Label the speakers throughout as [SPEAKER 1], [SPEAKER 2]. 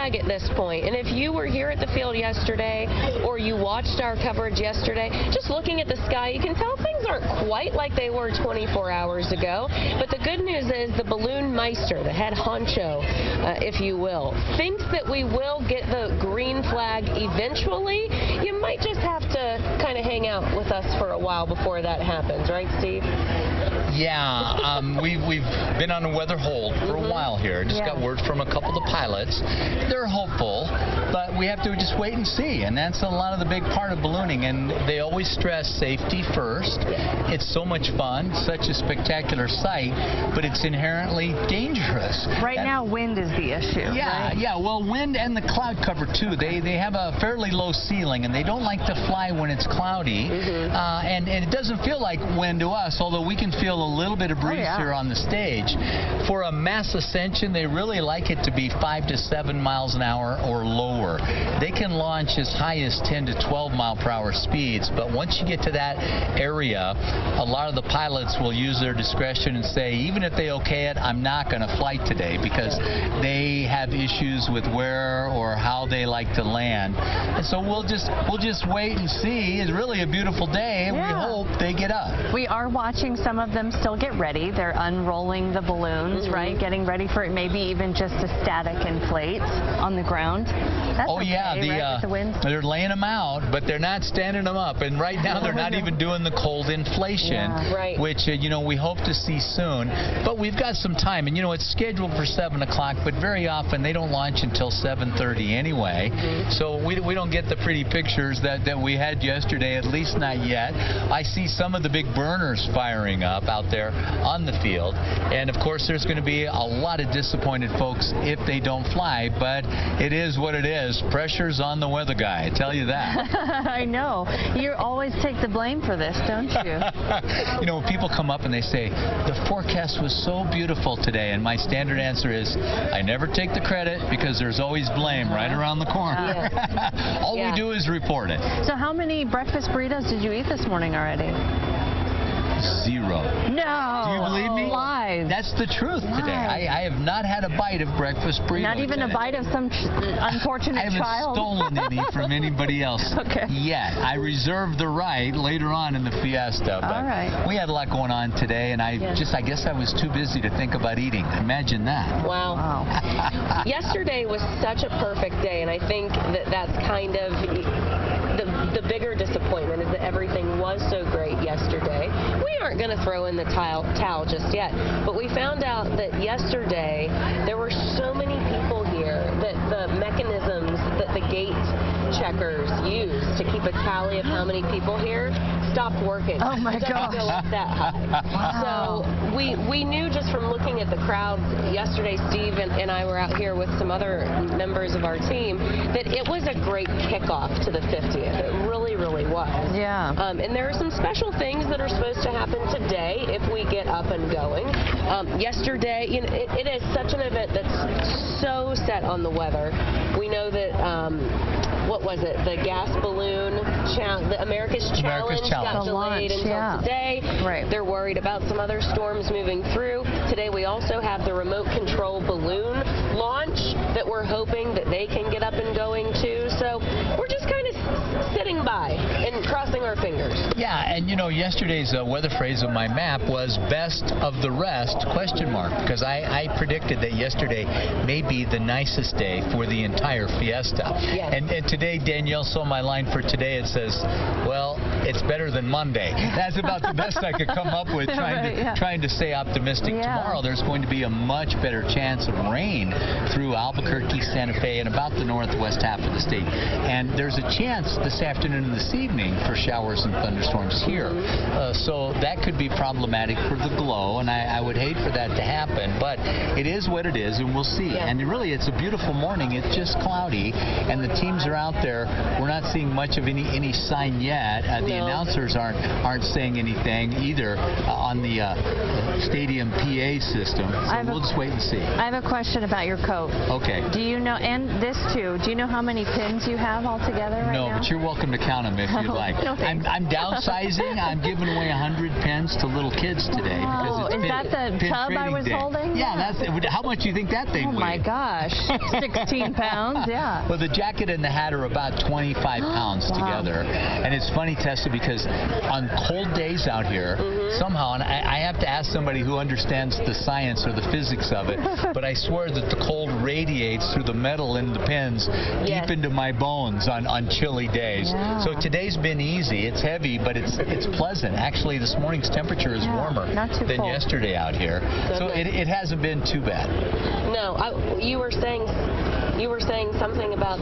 [SPEAKER 1] flag at this point. And if you were here at the field yesterday or you watched our coverage yesterday, just looking at the sky, you can tell things aren't quite like they were 24 hours ago. But the good news is the balloon meister, the head honcho, if you will, thinks that we will get the green flag eventually. You might just have to kind of hang out with us for a while before that happens, right, Steve?
[SPEAKER 2] Yeah, we've been on a weather hold for a while here. Just got word from a couple of the pilots. They're hopeful, but we have to just wait and see. And that's a lot of the big part of ballooning. And they always stress safety first. It's so much fun, such a spectacular sight, but it's inherently dangerous.
[SPEAKER 3] Right now, wind is the issue.
[SPEAKER 2] Yeah,
[SPEAKER 3] right?
[SPEAKER 2] yeah. Well, wind and the cloud cover too. They have a fairly low ceiling, and they don't like to fly when it's cloudy. And it doesn't feel like wind to us, although we can feel a little bit of breeze here on the stage. For a Mass Ascension, they really like it to be 5 to 7 miles an hour or lower. They can launch as high as 10 to 12 mile per hour speeds, but once you get to that area, a lot of the pilots will use their discretion and say, even if they okay it, I'm not going to fly today, because they have issues with where or how they like to land. And so we'll just wait and see. It's really a beautiful day, and we hope they get up.
[SPEAKER 3] We are watching some of them still get ready. They're unrolling the balloons, right? Getting ready for it, maybe even just a static inflate on the ground. That's right, with the wind.
[SPEAKER 2] They're laying them out, but they're not standing them up. And right now they're not even doing the cold inflation, which we hope to see soon. But we've got some time, and it's scheduled for 7 o'clock, but very often they don't launch until 7:30 anyway. So we don't get the pretty pictures that we had yesterday, at least not yet. I see some of the big burners firing up out there on the field, and of course there's going to be a lot of disappointed folks if they don't fly, but it is what it is. Pressure's on the weather guy, I tell you that.
[SPEAKER 3] I know. You always take the blame for this, don't you?
[SPEAKER 2] When people come up and they say, the forecast was so beautiful today, and my standard answer is, I never take the credit, because there's always blame right around the corner. All we do is report it.
[SPEAKER 3] So how many breakfast burritos did you eat this morning already?
[SPEAKER 2] 0.
[SPEAKER 3] No.
[SPEAKER 2] Do you believe me?
[SPEAKER 3] Lies.
[SPEAKER 2] That's the truth today. I have not had a bite of breakfast burrito.
[SPEAKER 3] Not even
[SPEAKER 2] today.
[SPEAKER 3] A bite of some unfortunate child?
[SPEAKER 2] I haven't stolen any from anybody else yet. I reserve the right later on in the Fiesta. But we had a lot going on today, and I guess I was too busy to think about eating. Imagine that.
[SPEAKER 1] Wow. Yesterday was such a perfect day, and I think that's kind of the bigger disappointment, is that everything was so great yesterday. We aren't going to throw in the towel just yet, but we found out that yesterday there were so many people here that the mechanisms that the gate checkers use to keep a tally of how many people here stopped working.
[SPEAKER 3] Oh my gosh.
[SPEAKER 1] Go up that high. So we knew just from looking at the crowds yesterday, Steve and I were out here with some other members of our team, that it was a great kickoff to the 50th. It really, really was. Yeah. And there are some special things that are supposed to happen today if we get up and going. Yesterday, it is such an event that's so set on the weather. We know that what was it? The gas balloon, the America's Challenge got delayed until today. They're worried about some other storms moving through. Today we also have the remote control balloon launch that we're hoping that they can get up and going too. So we're just kind of sitting by and crossing our fingers.
[SPEAKER 2] Yeah, and yesterday's weather phrase on my map was best of the rest, ? Because I predicted that yesterday may be the nicest day for the entire Fiesta. And today, Danielle saw my line for today. It says, well, it's better than Monday. That's about the best I could come up with, trying to stay optimistic. Tomorrow there's going to be a much better chance of rain through Albuquerque, Santa Fe, and about the northwest half of the state. And there's a chance this afternoon and this evening for showers and thunderstorms here. So that could be problematic for the glow, and I would hate for that to happen. But it is what it is, and we'll see. And really, it's a beautiful morning. It's just cloudy, and the teams are out there. We're not seeing much of any sign yet. the announcers aren't saying anything either on the stadium PA system. So we'll just wait and see.
[SPEAKER 3] I have a question about your coat.
[SPEAKER 2] Okay.
[SPEAKER 3] Do you know, and this too, do you know how many pins you have altogether right now?
[SPEAKER 2] No, but you're welcome to count them if you'd like.
[SPEAKER 3] No,
[SPEAKER 2] I'm downsizing. I'm giving away 100 pins to little kids today. Because it's
[SPEAKER 3] is that the tub I was holding?
[SPEAKER 2] Yeah, that's it. How much do you think that thing weighs?
[SPEAKER 3] Oh my gosh, 16 pounds, yeah.
[SPEAKER 2] Well, the jacket and the hat are about 25 pounds together. And it's funny, Tessa, because on cold days out here, somehow, and I have to ask somebody who understands the science or the physics of it, but I swear that the cold radiates through the metal in the pins deep into my bones on chilly days.
[SPEAKER 3] Yeah.
[SPEAKER 2] So today's been easy. It's heavy, but it's pleasant. Actually, this morning's temperature is warmer than yesterday out here. So it hasn't been too bad.
[SPEAKER 1] No, you were saying something about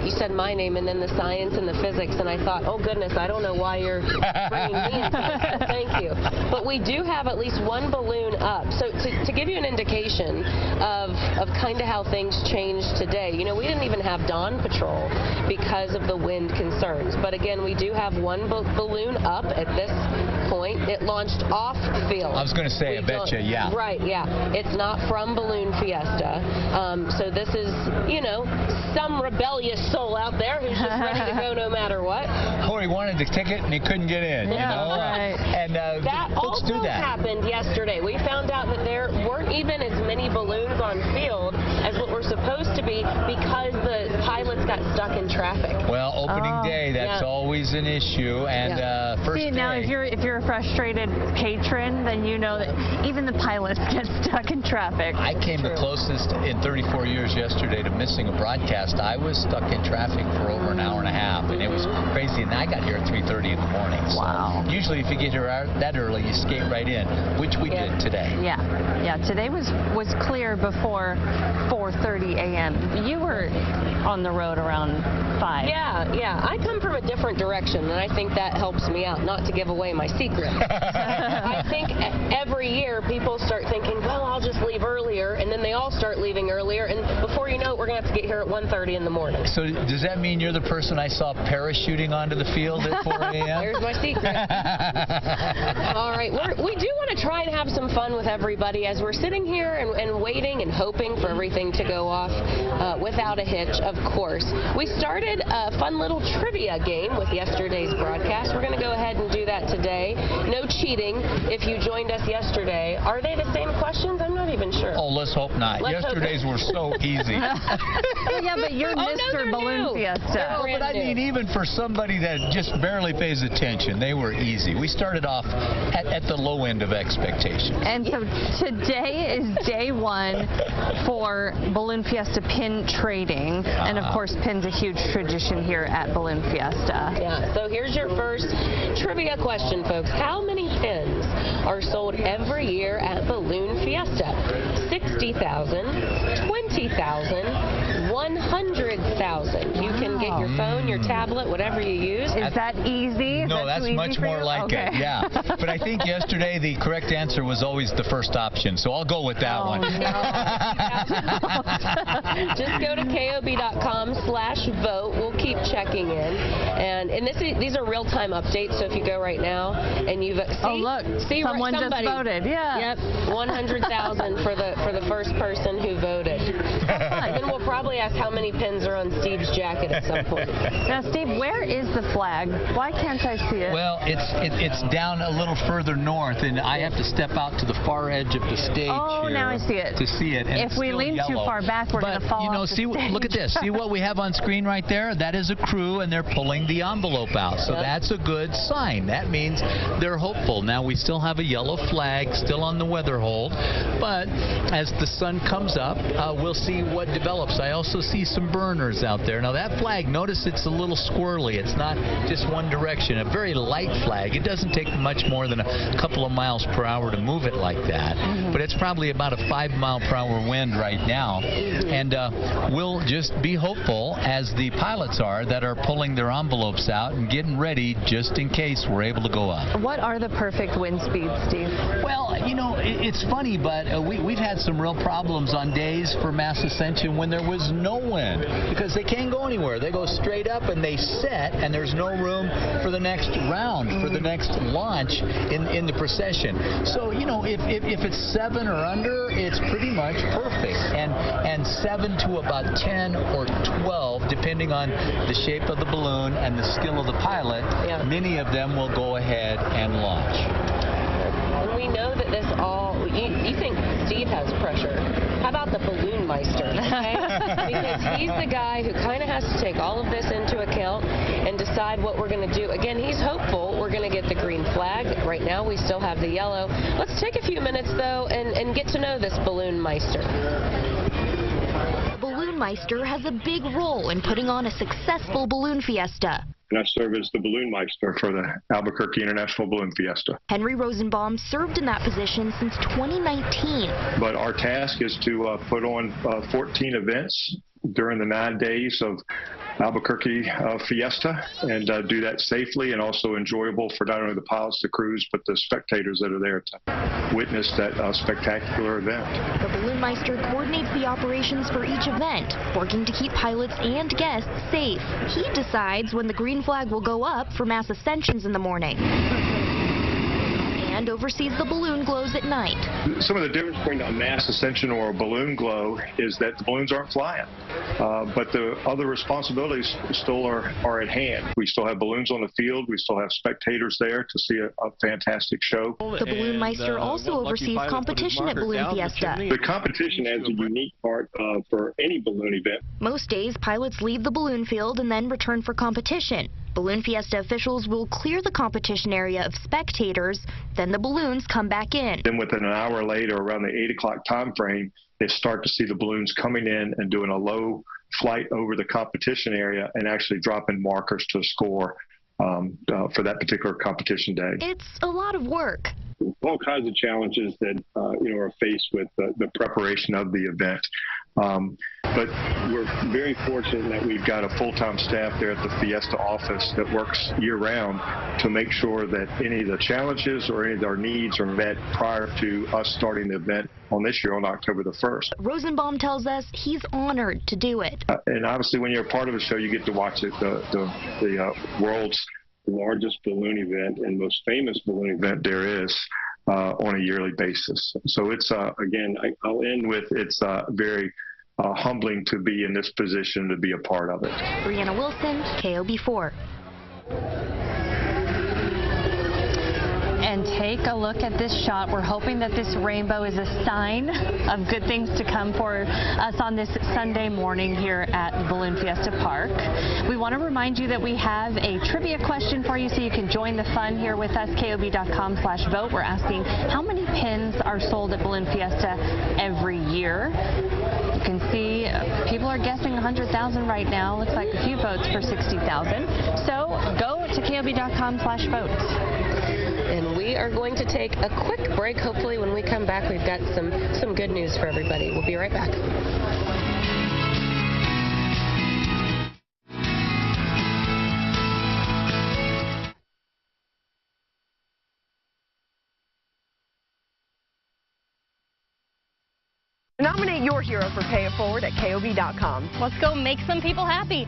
[SPEAKER 1] you said my name and then the science and the physics, and I thought, oh goodness, I don't know why you're bringing me into this, so thank you. But we do have at least one balloon up. So to give you an indication of kind of how things changed today, you know, we didn't even have dawn patrol because of the wind concerns. But again, we do have one balloon up at this point. It launched off field.
[SPEAKER 2] I was going to say, I bet you, yeah.
[SPEAKER 1] Right, yeah. It's not from Balloon Fiesta. So this is, you know, some rebellious soul out there who's just ready to go no matter what.
[SPEAKER 2] Or he wanted the ticket and he couldn't get in, you know?
[SPEAKER 3] Right.
[SPEAKER 2] And
[SPEAKER 1] that also happened yesterday. We found out that there weren't even as many balloons on field as what were supposed to be because the pilots got stuck in traffic.
[SPEAKER 2] Well, opening day, that's always an issue. And first day.
[SPEAKER 3] Now, if you're a frustrated patron, then you know that even the pilots get stuck in traffic.
[SPEAKER 2] I came the closest in 34 years yesterday to missing a broadcast. I was stuck in traffic for over an hour and a half, and it was crazy. And I got here at 3:30 in the morning. So
[SPEAKER 3] wow.
[SPEAKER 2] Usually, if you get here that early, you skate right in, which we did today.
[SPEAKER 3] Yeah. Today was clear before 4:30 a.m. You were on the road around 5.
[SPEAKER 1] Yeah. I come from a different direction, and I think that helps me out. Not to give away my secret. I think every year people start thinking, well, I'll just leave earlier, and then they all start leaving earlier, and before you know it, we're going to have to get here at 1:30 in the morning.
[SPEAKER 2] So does that mean you're the person I saw parachuting onto the field at 4 a.m.?
[SPEAKER 1] There's my secret. All right. We do want to try and have some fun with everybody as we're sitting here and waiting and hoping for everything to go off without a hitch, of course. We started a fun little trivia game with yesterday's broadcast. We're going to go ahead and do that today. No cheating. If you joined us yesterday, are they the same questions? I'm not even sure.
[SPEAKER 2] Oh, let's hope not. Yesterday's were so easy.
[SPEAKER 3] Yeah, but you're Mr. Balloon Fiesta.
[SPEAKER 2] But I mean, even for somebody that just barely pays attention, they were easy. We started off at the low end of expectations.
[SPEAKER 3] And so today is day one for Balloon Fiesta pin trading. And of course, pin's a huge tradition here at Balloon Fiesta.
[SPEAKER 1] Yeah, so here's your first trivia question, folks. How many pins are sold every year at Balloon Fiesta? 60,000, 20,000, 100,000. You can get your phone, your tablet, whatever you use.
[SPEAKER 3] Is that easy?
[SPEAKER 2] No, that's much more like it. Yeah. But I think yesterday the correct answer was always the first option, so I'll go with that one.
[SPEAKER 1] No. Just go to KOB.com/vote. We'll keep checking in. And these are real-time updates, so if you go right now and you've
[SPEAKER 3] someone just voted. Yeah.
[SPEAKER 1] Yep. 100,000 for the first person who voted. And then we'll probably ask how many pins are on Steve's jacket at some point.
[SPEAKER 3] Now, Steve, where is the flag? Why can't I see it?
[SPEAKER 2] Well, it's down a little further north, and I have to step out to the far edge of the stage here
[SPEAKER 3] now I see it.
[SPEAKER 2] to see it. And
[SPEAKER 3] if we lean too far back, we're going to fall off the stage.
[SPEAKER 2] Look at this. See what we have on screen right there? That is a crew, and they're pulling the envelope out. So that's a good sign. That means they're hopeful. Now, we still have a yellow flag still on the weather hold, but as the sun comes up, we'll see what develops. I also see some burners out there. Now, that flag, notice it's a little squirrely. It's not just one direction. A very light flag. It doesn't take much more than a couple of miles per hour to move it like that, but it's probably about a 5-mile-per-hour wind right now, and we'll just be hopeful, as the pilots are, that are pulling their envelopes out and getting ready just in case we're able to go up.
[SPEAKER 3] What are the perfect wind speeds, Steve?
[SPEAKER 2] Well, you know, it's funny, but we've had some real problems on days for Mass Ascension when there was was no wind because they can't go anywhere. They go straight up and they set, and there's no room for the next round, for the next launch in the procession. So, you know, if it's 7 or under, it's pretty much perfect. And 7 to about 10 or 12, depending on the shape of the balloon and the skill of the pilot, many of them will go ahead and launch.
[SPEAKER 1] And we know that this all, you think Steve has pressure. How about the balloon meister, okay? Because he's the guy who kind of has to take all of this into account and decide what we're going to do. Again, he's hopeful we're going to get the green flag. Right now, we still have the yellow. Let's take a few minutes, though, and get to know this balloon meister.
[SPEAKER 4] The balloon meister has a big role in putting on a successful balloon fiesta.
[SPEAKER 5] And I serve as the balloon meister for the Albuquerque International Balloon Fiesta.
[SPEAKER 4] Henry Rosenbaum served in that position since 2019.
[SPEAKER 5] But our task is to put on 14 events during the 9 days of Albuquerque Fiesta and do that safely and also enjoyable for not only the pilots, the crews, but the spectators that are there to witness that spectacular event.
[SPEAKER 4] The balloon meister coordinates the operations for each event, working to keep pilots and guests safe. He decides when the green flag will go up for Mass Ascensions in the morning, and oversees the balloon glows at night.
[SPEAKER 5] Some of the difference between a Mass Ascension or a balloon glow is that the balloons aren't flying, but the other responsibilities still are at hand. We still have balloons on the field. We still have spectators there to see a fantastic show.
[SPEAKER 4] The balloon meister also oversees competition at Balloon Fiesta.
[SPEAKER 5] The competition has a unique part for any balloon event.
[SPEAKER 4] Most days, pilots leave the balloon field and then return for competition. Balloon Fiesta officials will clear the competition area of spectators, then the balloons come back in.
[SPEAKER 5] Then within an hour later, around the 8 o'clock time frame, they start to see the balloons coming in and doing a low flight over the competition area and actually dropping markers to score for that particular competition day.
[SPEAKER 4] It's a lot of work.
[SPEAKER 5] All kinds of challenges that are faced with the preparation of the event. But we're very fortunate that we've got a full-time staff there at the Fiesta office that works year-round to make sure that any of the challenges or any of our needs are met prior to us starting the event on this year on October the 1st.
[SPEAKER 4] Rosenbaum tells us he's honored to do it.
[SPEAKER 5] And obviously when you're a part of a show, you get to watch it, the world's largest balloon event and most famous balloon event there is on a yearly basis. So it's, again, I'll end with it's very humbling to be in this position, to be a part of it.
[SPEAKER 4] Brianna Wilson, KOB4.
[SPEAKER 3] And take a look at this shot. We're hoping that this rainbow is a sign of good things to come for us on this Sunday morning here at Balloon Fiesta Park. We want to remind you that we have a trivia question for you so you can join the fun here with us, KOB.com/vote. We're asking how many pins are sold at Balloon Fiesta every year. You can see people are guessing 100,000 right now. Looks like a few votes for 60,000. So go to KOB.com/vote.
[SPEAKER 1] And we are going to take a quick break. Hopefully when we come back, we've got some good news for everybody. We'll be right back.
[SPEAKER 6] Nominate your hero for Pay It Forward at KOB.com.
[SPEAKER 3] Let's go make some people happy.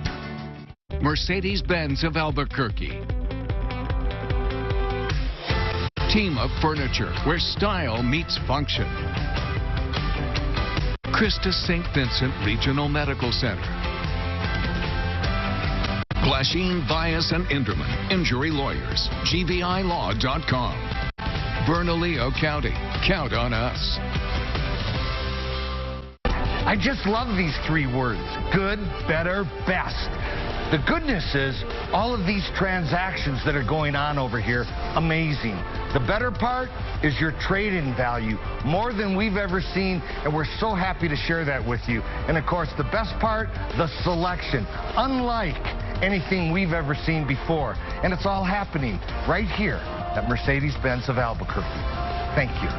[SPEAKER 7] Mercedes-Benz of Albuquerque. Team Up Furniture, where style meets function. Christus St. Vincent Regional Medical Center. Glasheen, Bias, and Inderman, Injury Lawyers, GVILaw.com. Bernalillo County, count on us.
[SPEAKER 8] I just love these 3 words, good, better, best. The goodness is all of these transactions that are going on over here, amazing. The better part is your trade-in value, more than we've ever seen, and we're so happy to share that with you. And of course, the best part, the selection, unlike anything we've ever seen before. And it's all happening right here at Mercedes-Benz of Albuquerque. Thank you.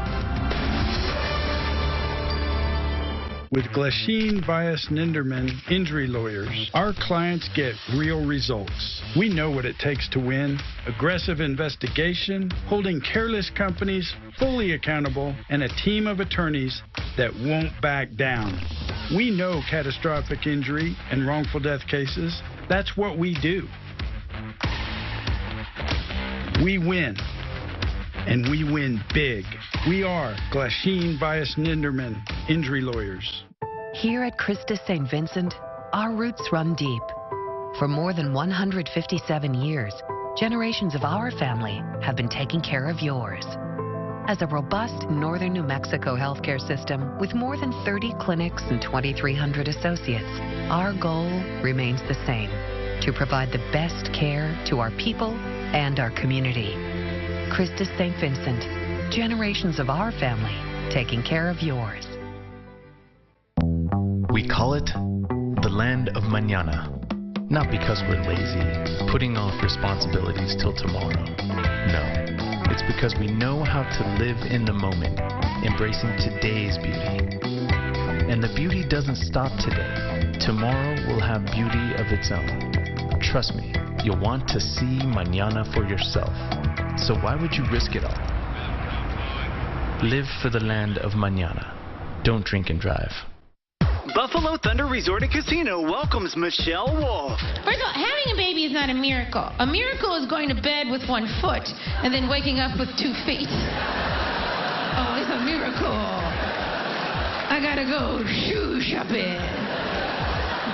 [SPEAKER 9] With Glasheen, Bias, and Inderman Injury Lawyers, our clients get real results. We know what it takes to win: aggressive investigation, holding careless companies fully accountable, and a team of attorneys that won't back down. We know catastrophic injury and wrongful death cases. That's what we do. We win. And we win big. We are Glasheen, Bias, Ninderman, injury lawyers.
[SPEAKER 10] Here at Christus St. Vincent, our roots run deep. For more than 157 years, generations of our family have been taking care of yours. As a robust northern New Mexico healthcare system with more than 30 clinics and 2,300 associates, our goal remains the same: to provide the best care to our people and our community. Christus St. Vincent, generations of our family taking care of yours.
[SPEAKER 11] We call it the land of mañana. Not because we're lazy, putting off responsibilities till tomorrow. No, it's because we know how to live in the moment, embracing today's beauty. And the beauty doesn't stop today. Tomorrow will have beauty of its own. Trust me, you'll want to see mañana for yourself. So why would you risk it all? Live for the land of mañana. Don't drink and drive.
[SPEAKER 12] Buffalo Thunder Resort and Casino welcomes Michelle Wolf.
[SPEAKER 13] First of all, having a baby is not a miracle. A miracle is going to bed with 1 foot and then waking up with 2 feet. Oh, it's a miracle. I gotta go shoe shopping.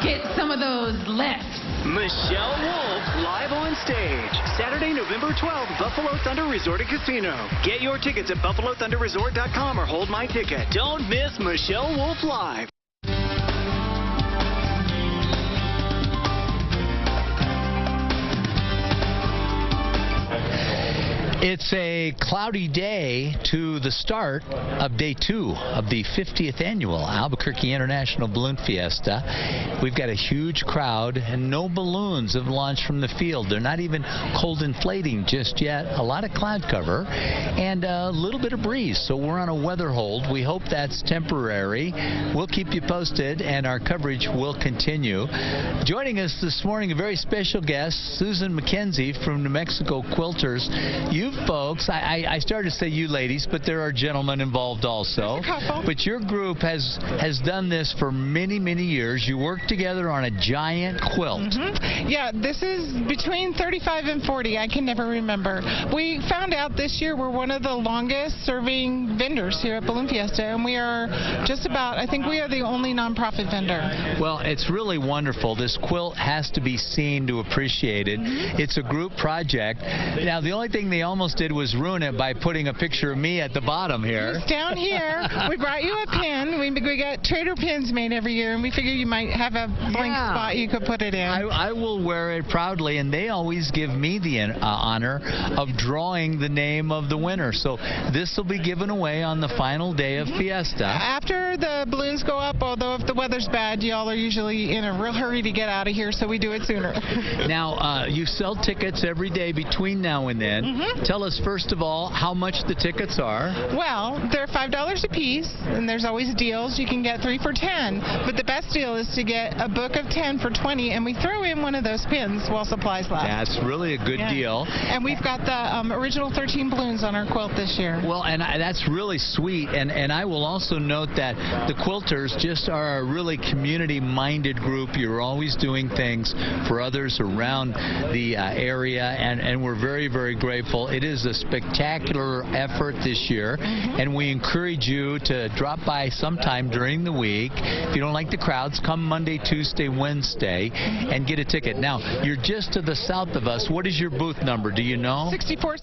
[SPEAKER 13] Get some of those lefts.
[SPEAKER 12] Michelle Wolf, live on stage. Saturday, November 12th, Buffalo Thunder Resort and Casino. Get your tickets at buffalothunderresort.com or hold my ticket. Don't miss Michelle Wolf Live.
[SPEAKER 2] It's a cloudy day to the start of day 2 of the 50th annual Albuquerque International Balloon Fiesta. We've got a huge crowd and no balloons have launched from the field. They're not even cold inflating just yet. A lot of cloud cover and a little bit of breeze. So we're on a weather hold. We hope that's temporary. We'll keep you posted and our coverage will continue. Joining us this morning, a very special guest, Susan McKenzie from New Mexico Quilters. You folks, I started to say you ladies, but there are gentlemen involved also. But your group has done this for many, many years. You work together on a giant quilt.
[SPEAKER 14] Mm-hmm. Yeah, this is between 35 and 40. I can never remember. We found out this year we're one of the longest serving vendors here at Balloon Fiesta, and we are just about, I think we are the only nonprofit vendor.
[SPEAKER 2] Well, it's really wonderful. This quilt has to be seen to appreciate it. Mm-hmm. It's a group project. Now, the only thing they almost did was ruin it by putting a picture of me at the bottom here.
[SPEAKER 14] It's down here. We brought you a pin. We got trader pins made every year, and we figured you might have a blank spot you could put it in.
[SPEAKER 2] I will wear it proudly, and they always give me the honor of drawing the name of the winner. So this will be given away on the final day of Fiesta.
[SPEAKER 14] After the balloons go up, although if the weather's bad, y'all are usually in a real hurry to get out of here, so we do it sooner.
[SPEAKER 2] Now, you sell tickets every day between now and then. Mm-hmm. Tell us, first of all, how much the tickets are.
[SPEAKER 14] Well, they're $5 a piece, and there's always deals. You can get 3 for $10, but the best deal is to get a book of 10 for $20, and we throw in one of those pins while supplies last.
[SPEAKER 2] That's really a good deal.
[SPEAKER 14] And we've got the original 13 balloons on our quilt this year.
[SPEAKER 2] Well, and that's really sweet, and I will also note that the Quilters just are a really community-minded group. You're always doing things for others around the area, and we're very, very grateful. It is a spectacular effort this year, and we encourage you to drop by sometime during the week. If you don't like the crowds, come Monday, Tuesday, Wednesday, and get a ticket. Now, you're just to the south of us. What is your booth number? Do you know?
[SPEAKER 14] 64.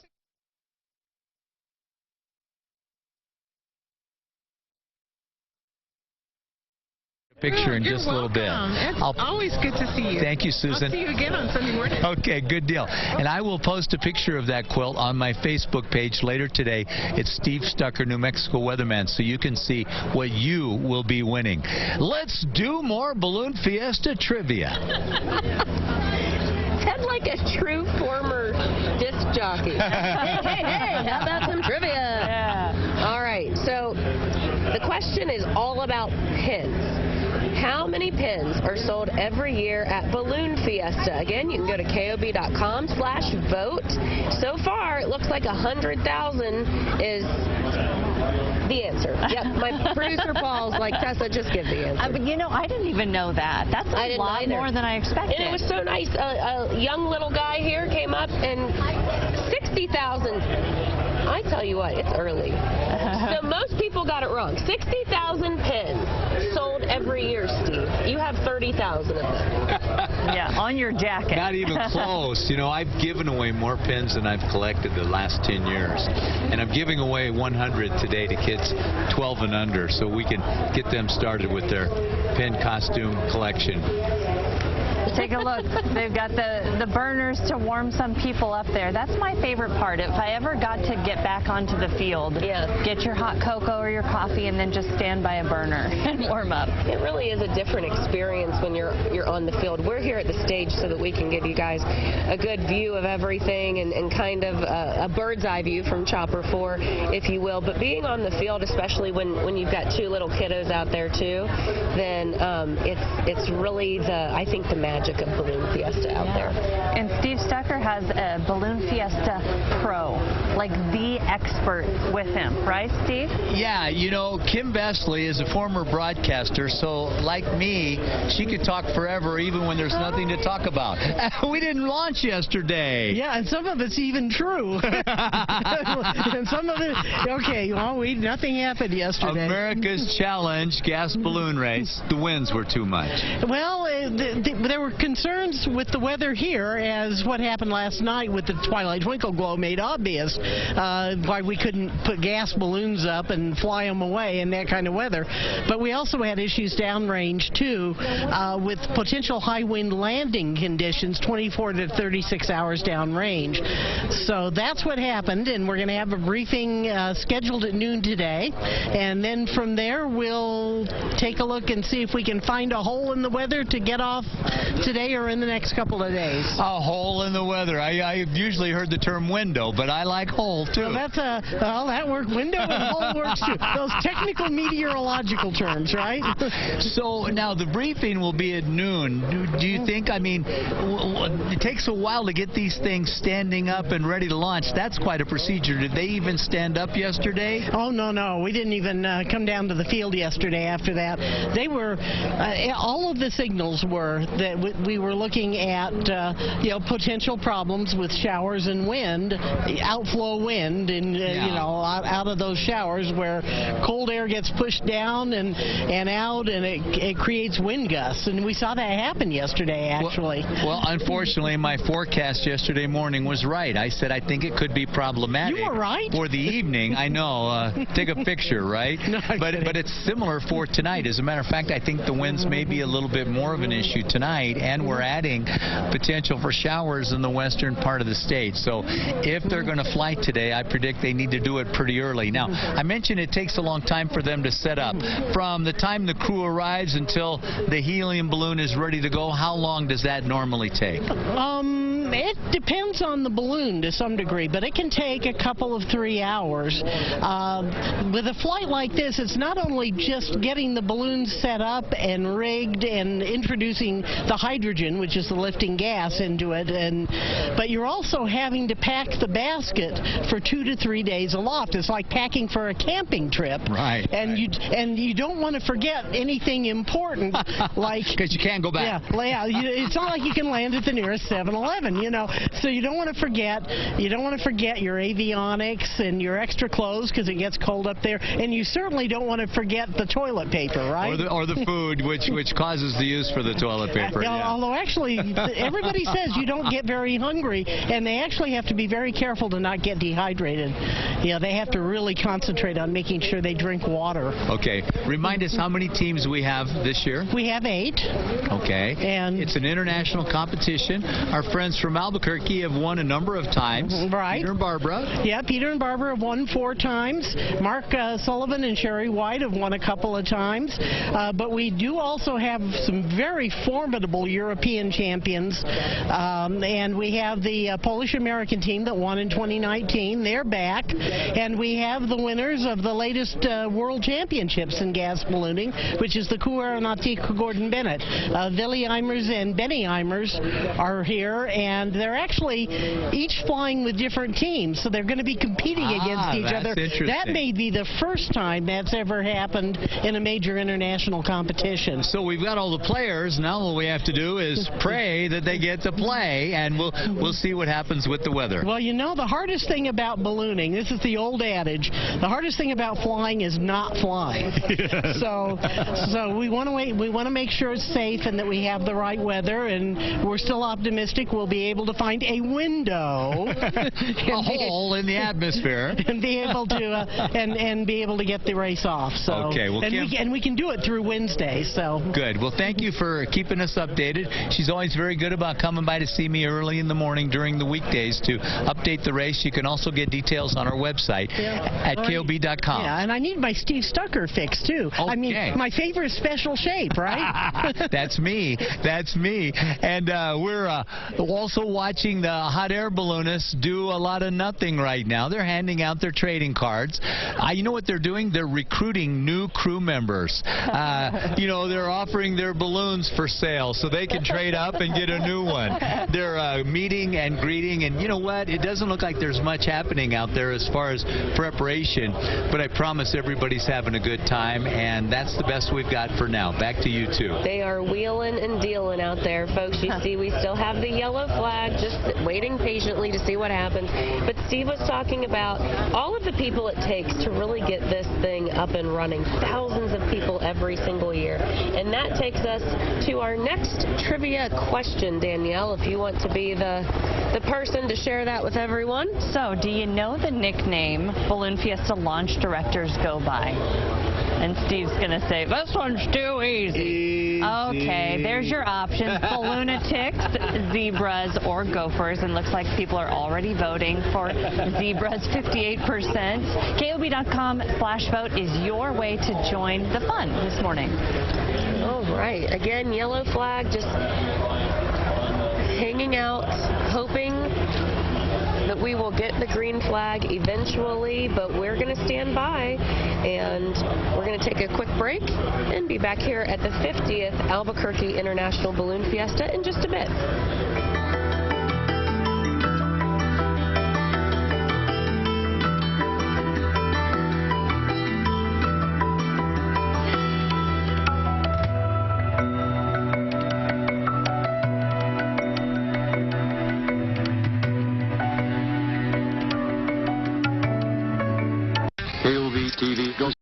[SPEAKER 2] Picture in just a little bit.
[SPEAKER 14] It's always good to see you.
[SPEAKER 2] Thank you, Susan.
[SPEAKER 14] I'll see you again on Sunday morning.
[SPEAKER 2] Okay, good deal. And I will post a picture of that quilt on my Facebook page later today. It's Steve Stucker, New Mexico Weatherman, so you can see what you will be winning. Let's do more Balloon Fiesta trivia.
[SPEAKER 1] Said like a true former disc jockey. Hey, how about some trivia? Yeah. All right, so the question is all about pins. How many pins are sold every year at Balloon Fiesta? Again, you can go to KOB.com/vote. So far, it looks like 100,000 is The answer. Yep. My producer Paul's like, Tessa, just give the answer.
[SPEAKER 3] But you know, I didn't even know that. That's a lot more than I expected.
[SPEAKER 1] And it was so nice. A young little guy here came up and 60,000. I tell you what, it's early. So most people got it wrong. 60,000 pins sold every year, Steve. You have 30,000 of them.
[SPEAKER 3] Yeah, on your jacket.
[SPEAKER 2] Not even close. You know, I've given away more pins than I've collected the last 10 years. And I'm giving away 100 today to kids 12 and under so we can get them started with their pin costume collection.
[SPEAKER 3] Take a look. They've got the burners to warm some people up there. That's my favorite part. If I ever got to get back onto the field, get your hot cocoa or your coffee and then just stand by a burner and warm up.
[SPEAKER 1] It really is a different experience when you're on the field. We're here at the stage so that we can give you guys a good view of everything and kind of a bird's eye view from Chopper 4, if you will. But being on the field, especially when you've got two little kiddos out there too, then it's really I think the magic of Balloon Fiesta out there.
[SPEAKER 3] And Steve Stucker has a Balloon Fiesta Pro, like the expert with him, right, Steve?
[SPEAKER 2] Yeah, you know, Kim Besley is a former broadcaster, so like me, she could talk forever even when there's nothing to talk about. We didn't launch yesterday.
[SPEAKER 15] Yeah, and some of it's even true. And some of it, okay, well, nothing happened yesterday.
[SPEAKER 2] America's Challenge gas balloon race, the winds were too much.
[SPEAKER 15] Well, there were concerns with the weather here, as what happened last night with the Twilight Twinkle Glow made obvious, why we couldn't put gas balloons up and fly them away in that kind of weather. But we also had issues downrange, too, with potential high wind landing conditions 24 to 36 hours downrange. So that's what happened, and we're going to have a briefing scheduled at noon today. And then from there, we'll take a look and see if we can find a hole in the weather to get off today or in the next couple of days.
[SPEAKER 2] A hole in the weather. I've usually heard the term window, but I like hole, too.
[SPEAKER 15] Well, that works. Window and hole works, too. Those technical meteorological terms, right?
[SPEAKER 2] So now the briefing will be at noon. Do you think, I mean, it takes a while to get these things standing up and ready to launch. That's quite a procedure. Did they even stand up yesterday?
[SPEAKER 15] Oh, no. We didn't even come down to the field yesterday after that. They were, all of the signals were that we were looking at, potential problems with showers and wind, outflow wind, and, out of those showers where cold air gets pushed down and out, and it creates wind gusts. And we saw that happen yesterday, actually.
[SPEAKER 2] Well, unfortunately, my forecast yesterday morning was right. I said I think it could be problematic.
[SPEAKER 15] You were right.
[SPEAKER 2] For the evening. I know. Take a picture, right?
[SPEAKER 15] No,
[SPEAKER 2] but it's similar for tonight. As a matter of fact, I think the winds may be a little bit more of an issue tonight, and we're adding potential for showers in the western part of the state. So if they're going to fly today, I predict they need to do it pretty early. Now, I mentioned it takes a long time for them to set up. From the time the crew arrives until the helium balloon is ready to go, how long does that normally take?
[SPEAKER 15] It depends on the balloon to some degree, but it can take a couple of 3 hours. With a flight like this, it's not only just getting the balloon set up and rigged and introducing the hydrogen, which is the lifting gas, into it, but you're also having to pack the basket for 2 to 3 days aloft. It's like packing for a camping trip.
[SPEAKER 2] Right.
[SPEAKER 15] And you don't want to forget anything important, like
[SPEAKER 2] because you can't go back.
[SPEAKER 15] Yeah. It's not like you can land at the nearest 7-Eleven. So you don't want to forget your avionics and your extra clothes because it gets cold up there, and you certainly don't want to forget the toilet paper, right?
[SPEAKER 2] Or the food, which causes the use for the toilet paper.
[SPEAKER 15] Although actually, everybody says you don't get very hungry, and they actually have to be very careful to not get dehydrated. They have to really concentrate on making sure they drink water.
[SPEAKER 2] Okay. Remind us how many teams we have this year.
[SPEAKER 15] We have 8.
[SPEAKER 2] Okay.
[SPEAKER 15] And
[SPEAKER 2] it's an international competition. Our friends from Albuquerque have won a number of times.
[SPEAKER 15] Right.
[SPEAKER 2] Peter and Barbara.
[SPEAKER 15] Yeah, Peter and Barbara have won 4 times. Mark Sullivan and Sherry White have won a couple of times. But we do also have some very formidable European champions. And we have the Polish-American team that won in 2019. They're back. And we have the winners of the latest World Championships in gas ballooning, which is the Coup Aeronautique Gordon Bennett. Willy Eimers and Benny Eimers are here. And and they're actually each flying with different teams, so they're going to be competing against each other. That may be the first time that's ever happened in a major international competition.
[SPEAKER 2] So we've got all the players. Now all we have to do is pray that they get to play, and we'll see what happens with the weather.
[SPEAKER 15] Well, you know, the hardest thing about ballooning, this is the old adage, the hardest thing about flying is not flying.
[SPEAKER 2] Yes.
[SPEAKER 15] So we want to wait. We want to make sure it's safe and that we have the right weather, and we're still optimistic we'll be able to find a window,
[SPEAKER 2] a hole in the atmosphere,
[SPEAKER 15] and be able to and be able to get the race off. So
[SPEAKER 2] okay, well,
[SPEAKER 15] and we can do it through Wednesday. So
[SPEAKER 2] good. Well, thank you for keeping us updated. She's always very good about coming by to see me early in the morning during the weekdays to update the race. You can also get details on our website at KOB.com.
[SPEAKER 15] Yeah, and I need my Steve Stucker fix too.
[SPEAKER 2] Okay.
[SPEAKER 15] I mean, my favorite special shape, right?
[SPEAKER 2] That's me. That's me. And we're also watching the hot air balloonists do a lot of nothing right now. They're handing out their trading cards. You know what they're doing? They're recruiting new crew members. You know, they're offering their balloons for sale so they can trade up and get a new one. They're meeting and greeting, and you know what? It doesn't look like there's much happening out there as far as preparation, but I promise everybody's having a good time, and that's the best we've got for now. Back to you two.
[SPEAKER 1] They are wheeling and dealing out there, folks. You see, we still have the yellow flag, just waiting patiently to see what happens. But Steve was talking about all of the people it takes to really get this thing up and running. Thousands of people every single year. And that takes us to our next trivia question, Danielle, if you want to be the person to share that with everyone.
[SPEAKER 3] So, do you know the nickname Balloon Fiesta launch directors go by? And Steve's going to say, this one's too easy. Okay, there's your options. Balloonatics, zebras, or gophers. And looks like people are already voting for zebras, 58%. KOB.com/vote is your way to join the fun this morning.
[SPEAKER 1] All right. Again, yellow flag, just hanging out, hoping that we will get the green flag eventually, but we're going to stand by, and we're going to take a quick break and be back here at the 50th Albuquerque International Balloon Fiesta in just a bit.
[SPEAKER 16] TV goes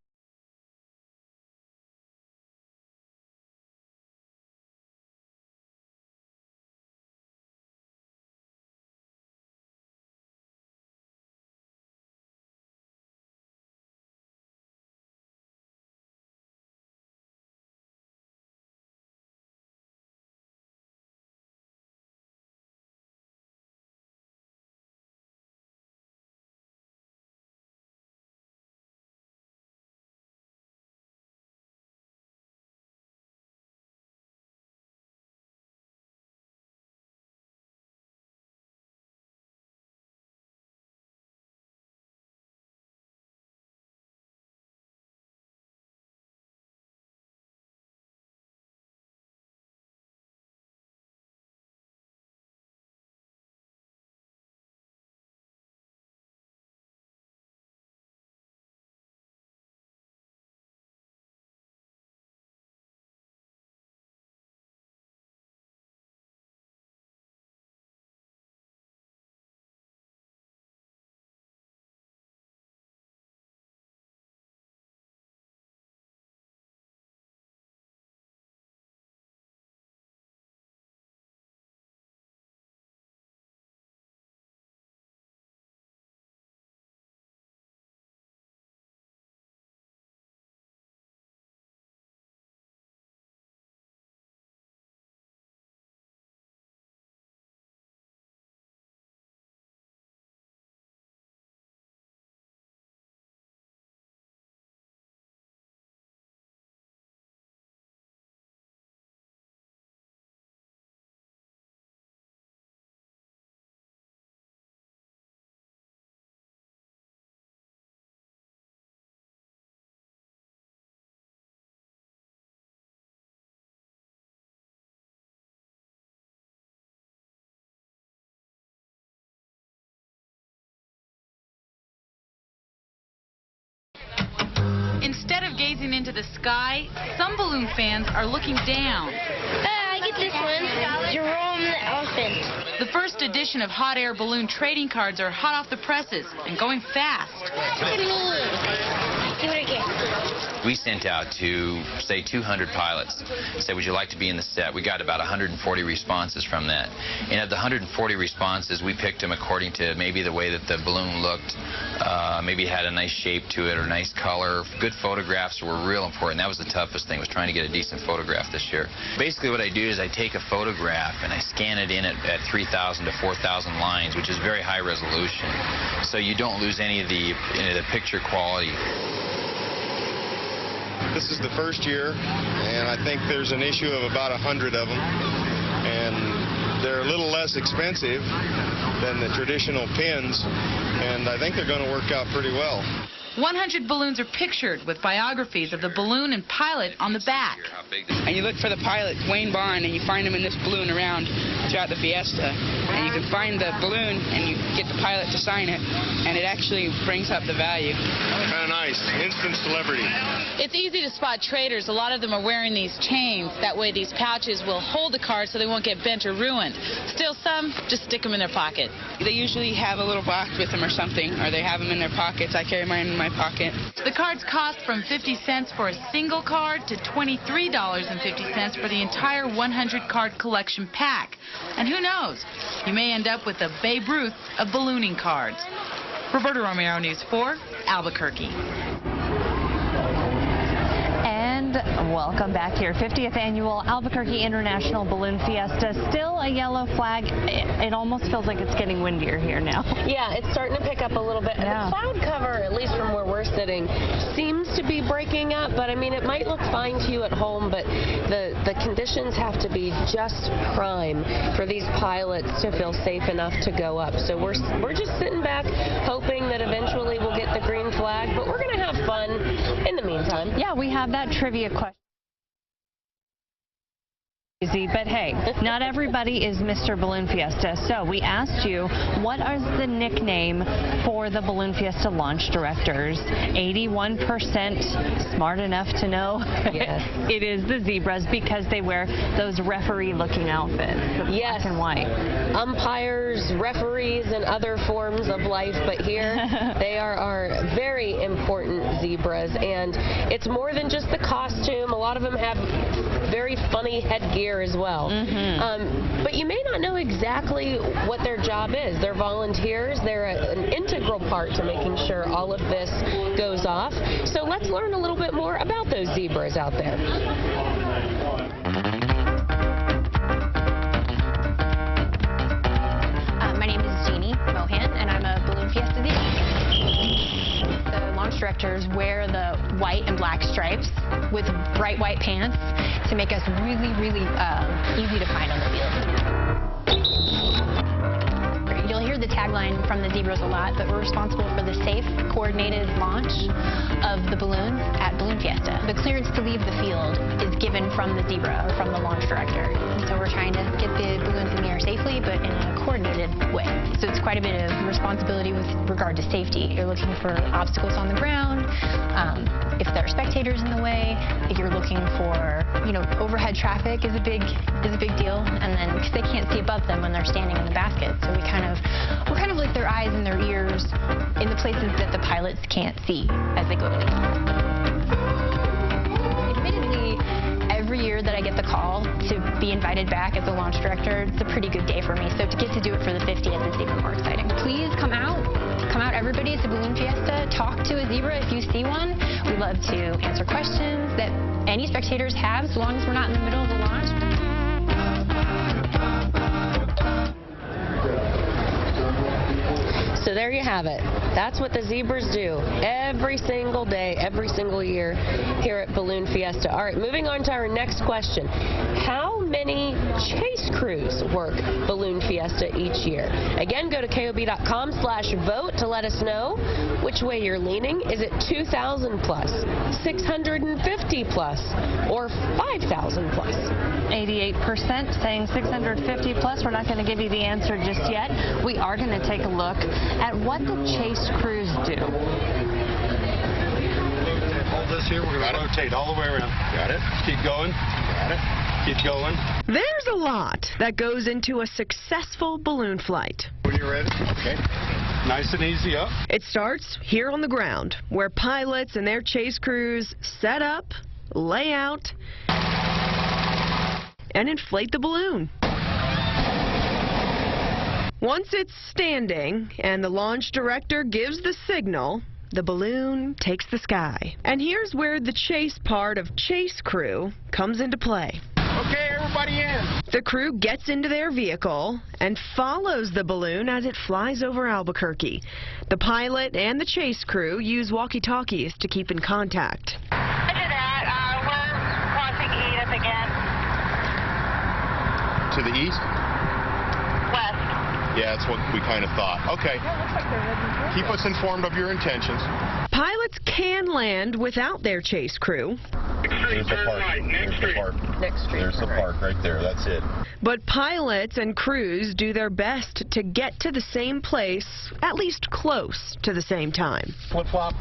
[SPEAKER 16] instead of gazing into the sky, some balloon fans are looking down.
[SPEAKER 17] I get this one, Jerome the Elephant.
[SPEAKER 16] The first edition of hot air balloon trading cards are hot off the presses and going fast.
[SPEAKER 17] Look at me. See what I get.
[SPEAKER 18] We sent out to, say, 200 pilots. Said, would you like to be in the set? We got about 140 responses from that. And of the 140 responses, we picked them according to maybe the way that the balloon looked, maybe it had a nice shape to it or nice color. Good photographs were real important. That was the toughest thing, was trying to get a decent photograph this year. Basically what I do is I take a photograph and I scan it in at 3,000 to 4,000 lines, which is very high resolution. So you don't lose any of the picture quality.
[SPEAKER 19] This is the first year, and I think there's an issue of about 100 of them, and they're a little less expensive than the traditional pins, and I think they're going to work out pretty well.
[SPEAKER 16] 100 balloons are pictured with biographies of the balloon and pilot on the back.
[SPEAKER 20] And you look for the pilot, Wayne Bond, and you find him in this balloon around throughout the Fiesta. And you can find the balloon and you get the pilot to sign it, and it actually brings up the value.
[SPEAKER 19] Kind of nice. Instant celebrity.
[SPEAKER 16] It's easy to spot traders. A lot of them are wearing these chains. That way these pouches will hold the cards so they won't get bent or ruined. Still some just stick them in their pocket.
[SPEAKER 20] They usually have a little box with them or something, or they have them in their pockets. I carry mine in my pocket.
[SPEAKER 16] The cards cost from 50 cents for a single card to $23.50 for the entire 100-card collection pack. And who knows, you may end up with a Babe Ruth of ballooning cards. Roberta Romero, News 4, Albuquerque.
[SPEAKER 3] And welcome back here. 50th Annual Albuquerque International Balloon Fiesta. Still a yellow flag. It almost feels like it's getting windier here now.
[SPEAKER 1] Yeah, it's starting to pick up a little bit.
[SPEAKER 3] Yeah.
[SPEAKER 1] The cloud cover, at least from where we're sitting, seems to be breaking up. But, I mean, it might look fine to you at home, but the conditions have to be just prime for these pilots to feel safe enough to go up. So we're just sitting back hoping that eventually we'll get the green flag. But we're going to have fun in the meantime.
[SPEAKER 3] Yeah, we have that trivia question. But hey, not everybody is Mr. Balloon Fiesta. So we asked you, what is the nickname for the Balloon Fiesta launch directors? 81% smart enough to know.
[SPEAKER 1] Yes.
[SPEAKER 3] It is the zebras because they wear those referee-looking outfits,
[SPEAKER 1] yes,
[SPEAKER 3] black and white.
[SPEAKER 1] Umpires, referees, and other forms of life, but here they are our very important zebras, and it's more than just the costume. A lot of them have very funny headgear as well. But you may not know exactly what their job is. They're volunteers. They're an integral part to making sure all of this goes off. So let's learn a little bit more about those zebras out there.
[SPEAKER 21] My name is Jeannie Mohan, and I'm a Balloon Fiesta zebra. The launch directors wear the white and black stripes with bright white pants to make us really, really easy to find on the field. You'll hear the tagline from the zebras a lot, but we're responsible for the safe, coordinated launch of the balloons at Balloon Fiesta. The clearance to leave the field is given from the zebra or from the launch director. And so we're trying to get the balloons in the air safely, but in a coordinated way. So it's quite a bit of responsibility with regard to safety. You're looking for obstacles on the ground, if there are spectators in the way, if you're looking for, overhead traffic is a big deal, and then because they can't see above them when they're standing in the basket, so we're kind of like their eyes and their ears in the places that the pilots can't see as they go to leave. Admittedly, every year that I get the call to be invited back as a launch director, it's a pretty good day for me. So to get to do it for the 50th is even more exciting. Please come out. Come out, everybody. It's a Balloon Fiesta. Talk to a zebra if you see one. We love to answer questions that any spectators have, so long as we're not in the middle of the launch.
[SPEAKER 1] So there you have it. That's what the zebras do every single day, every single year here at Balloon Fiesta. All right, moving on to our next question. How many chase crews work Balloon Fiesta each year? Again, go to KOB.com/vote to let us know which way you're leaning. Is it 2,000 plus, 650 plus, or 5,000 plus?
[SPEAKER 3] 88% saying 650 plus. We're not going to give you the answer just yet. We are going to take a look at what the chase crews do.
[SPEAKER 9] hold this here. We're going to rotate all the way around.
[SPEAKER 5] Got it.
[SPEAKER 9] Keep going.
[SPEAKER 5] Got it.
[SPEAKER 9] Keep going.
[SPEAKER 6] There's a lot that goes into a successful balloon flight.
[SPEAKER 5] When you're ready. Okay.
[SPEAKER 9] Nice and easy up.
[SPEAKER 6] It starts here on the ground, where pilots and their chase crews set up, lay out, and inflate the balloon. Once it's standing and the launch director gives the signal, the balloon takes the sky. And here's where the chase part of chase crew comes into play.
[SPEAKER 5] Okay, everybody in.
[SPEAKER 6] The crew gets into their vehicle and follows the balloon as it flies over Albuquerque. The pilot and the chase crew use walkie-talkies to keep in contact.
[SPEAKER 22] Roger that. We're crossing Edith again.
[SPEAKER 5] To the east?
[SPEAKER 22] West.
[SPEAKER 5] Yeah, that's what we kind of thought. Okay.
[SPEAKER 22] Yeah, looks like they're heading
[SPEAKER 5] Keep us informed of your intentions.
[SPEAKER 6] Pilots can land without their chase crew.
[SPEAKER 5] There's the park. There's the park. There's the park right there. That's it.
[SPEAKER 6] But pilots and crews do their best to get to the same place, at least close to the same time.
[SPEAKER 5] Flip-flop,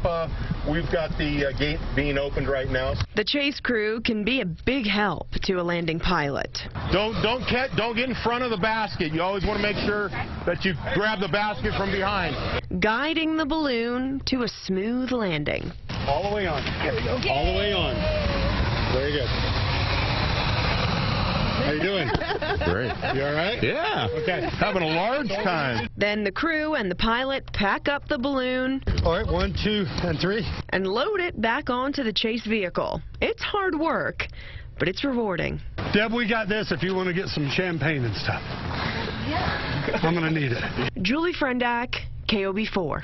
[SPEAKER 5] we've got the gate being opened right now.
[SPEAKER 6] The chase crew can be a big help to a landing pilot.
[SPEAKER 5] Don't get in front of the basket. You always want to make sure that you grab the basket from behind.
[SPEAKER 6] Guiding the balloon to a smooth landing.
[SPEAKER 9] All the way on. All the way on. Very good. How you doing?
[SPEAKER 5] Great.
[SPEAKER 9] You all right?
[SPEAKER 5] Yeah.
[SPEAKER 9] Okay.
[SPEAKER 5] Having a large time.
[SPEAKER 6] Then the crew and the pilot pack up the balloon.
[SPEAKER 9] All right, 1, 2, and 3.
[SPEAKER 6] And load it back onto the chase vehicle. It's hard work, but it's rewarding.
[SPEAKER 9] Deb, we got this if you want to get some champagne and stuff. Yeah. I'm going to need it.
[SPEAKER 6] Julie Frendak, KOB4.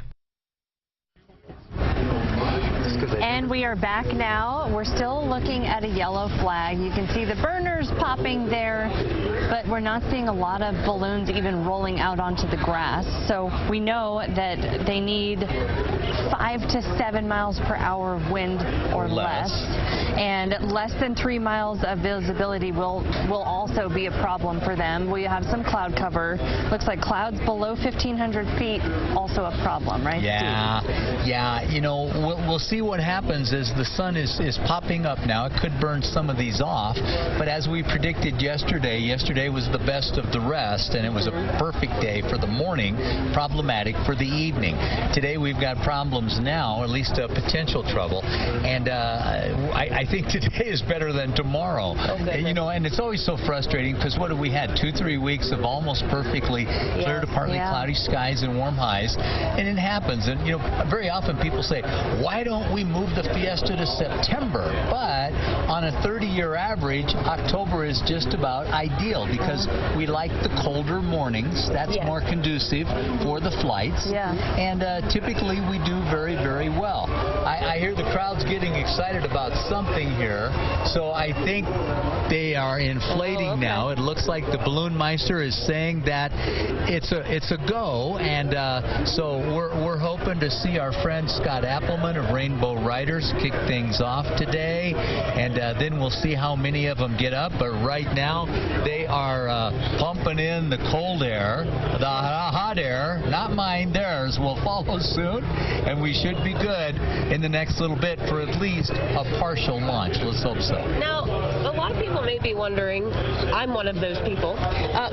[SPEAKER 3] And we are back now. We're still looking at a yellow flag. You can see the burners popping there, but we're not seeing a lot of balloons even rolling out onto the grass. So we know that they need 5 to 7 miles per hour of wind or less. And less than 3 miles of visibility will also be a problem for them. We have some cloud cover. Looks like clouds below 1,500 feet, also a problem, right?
[SPEAKER 2] Yeah,
[SPEAKER 3] Steve?
[SPEAKER 2] yeah. You know, we'll see what happens as the sun is popping up now. It could burn some of these off, but as we predicted yesterday was the best of the rest, and it was a perfect day for the morning, problematic for the evening. Today we've got problems now, at least potential trouble, and I think today is better than tomorrow. You know, and it's always so frustrating because what have we had? 2-3 weeks of almost perfectly clear to partly cloudy skies and warm highs, and it happens. And you know, very often people say, why don't we move the Fiesta to September? But on a 30-year average, October is just about ideal because we like the colder mornings. That's more conducive for the flights. And typically we do very, very well. I hear the crowd's getting excited about something here, so I think they are inflating now. It looks like the Balloon Meister is saying that it's a go, and so we're hoping to see our friend Scott Appleman of Rainbow Riders kick things off today, and then we'll see how many of them get up. But right now they are pumping in the cold air. The hot air, not mine, theirs, will follow soon, and we should be good in the next little bit for at least a partial launch. Let's hope so.
[SPEAKER 1] Now, a lot of people may be wondering, I'm one of those people,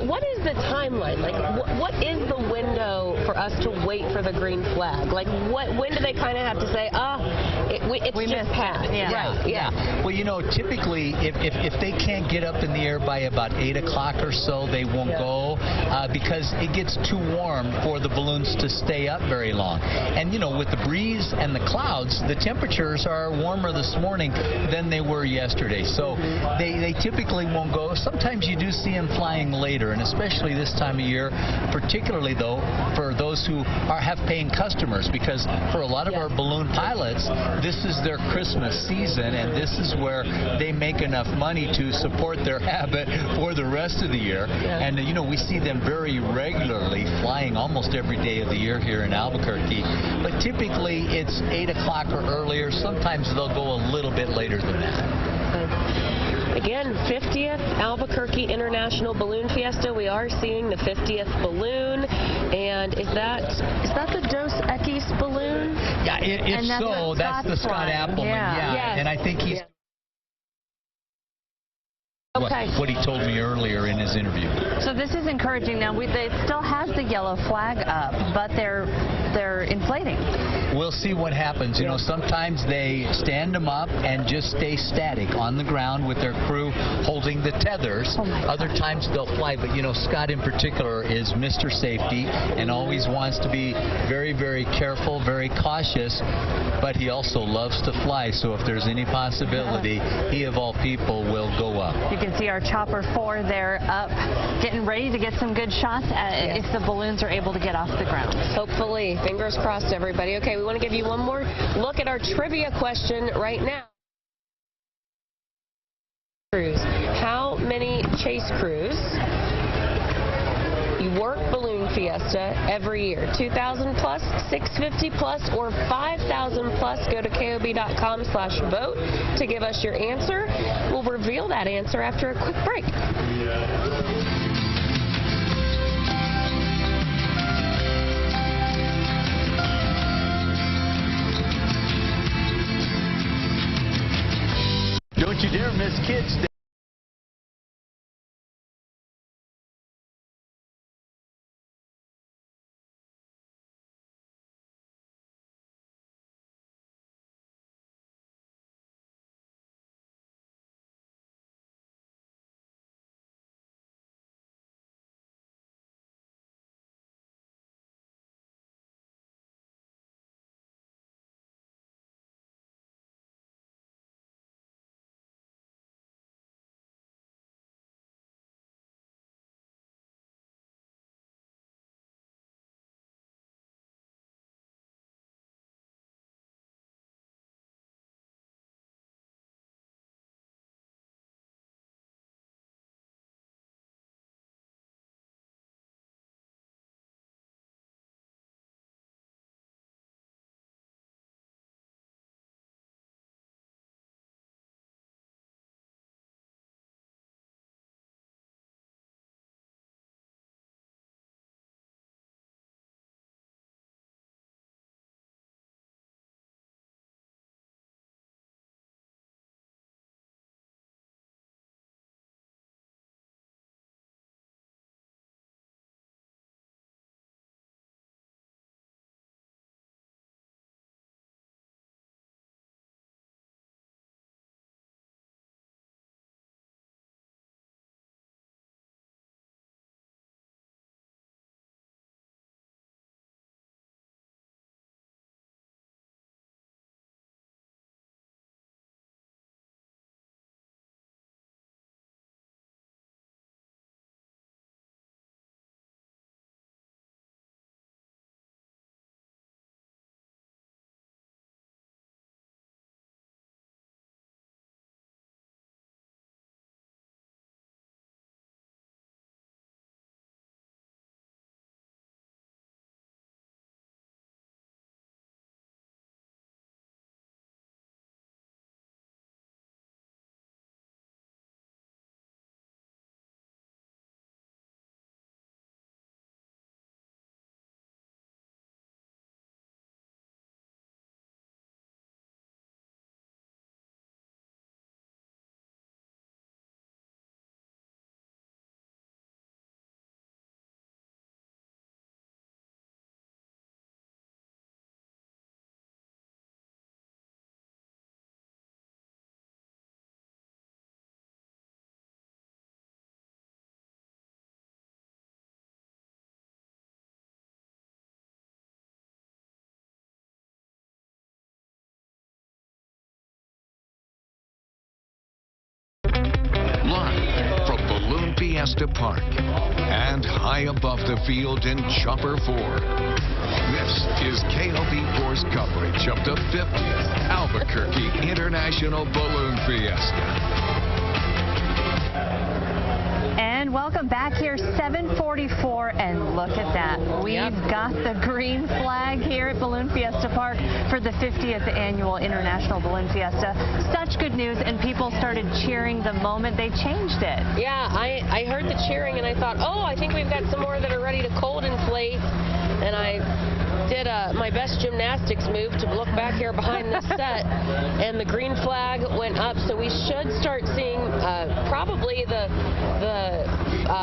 [SPEAKER 1] what is the timeline? Like, what is the window for us to wait for the green flag? Like, when do they kind of have to say, it's just passed?
[SPEAKER 2] Right, yeah. Well, you know, typically, if they can't get up in the air by about 8 o'clock or so, they won't go because it gets too warm for the balloons to stay up very long. And, you know, with the breeze and the clouds, the temperatures are warmer this morning than they were yesterday. So they typically won't go. Sometimes you do see them flying later, and especially this time of year, particularly, though, for those who have paying customers, because for a lot of our balloon pilots, this is their Christmas season, and this is where they make enough money to support their habit for the rest of the year. And, you know, we see them very regularly flying almost every day of the year here in Albuquerque. But typically, it's 8 o'clock or earlier. Sometimes they'll go a little bit later than that.
[SPEAKER 1] Again, 50th Albuquerque International Balloon Fiesta. We are seeing the 50th balloon. And is that the Dos Equis balloon?
[SPEAKER 2] Yeah, if so, that's the Scott Appleman. Yeah.
[SPEAKER 1] Yes.
[SPEAKER 2] And I think he's...
[SPEAKER 1] Yeah. Okay.
[SPEAKER 2] What he told me earlier in his interview.
[SPEAKER 3] So this is encouraging. Now, it still has the yellow flag up, but they're inflating.
[SPEAKER 2] We'll see what happens. You know, sometimes they stand them up and just stay static on the ground with their crew holding the tethers. Other times they'll fly. But, you know, Scott in particular is Mr. Safety and always wants to be very, very careful, very cautious. But he also loves to fly. So if there's any possibility, he of all people will go up.
[SPEAKER 3] You can see our Chopper 4 there up, getting ready to get some good shots if the balloons are able to get off the ground.
[SPEAKER 1] Hopefully. Fingers crossed, everybody. Okay, we want to give you one more look at our trivia question right now. How many chase crews work Balloon Fiesta every year? 2,000 plus, 650 plus, or 5,000 plus? Go to KOB.com/vote to give us your answer. We'll reveal that answer after a quick break.
[SPEAKER 2] Don't you dare miss Kids Day.
[SPEAKER 4] Live from Balloon Fiesta Park and high above the field in Chopper 4. This is KOB4's coverage of the 50th Albuquerque International Balloon Fiesta.
[SPEAKER 3] And welcome back here, 7:44, and look look at that. We've got the green flag here at Balloon Fiesta Park for the 50th Annual International Balloon Fiesta. Such good news, and people started cheering the moment they changed it.
[SPEAKER 1] Yeah, I heard the cheering, and I thought, oh, I think we've got some more that are ready to cold inflate. And I did my best gymnastics move to look back here behind this set, and the green flag went up, so we should start seeing probably the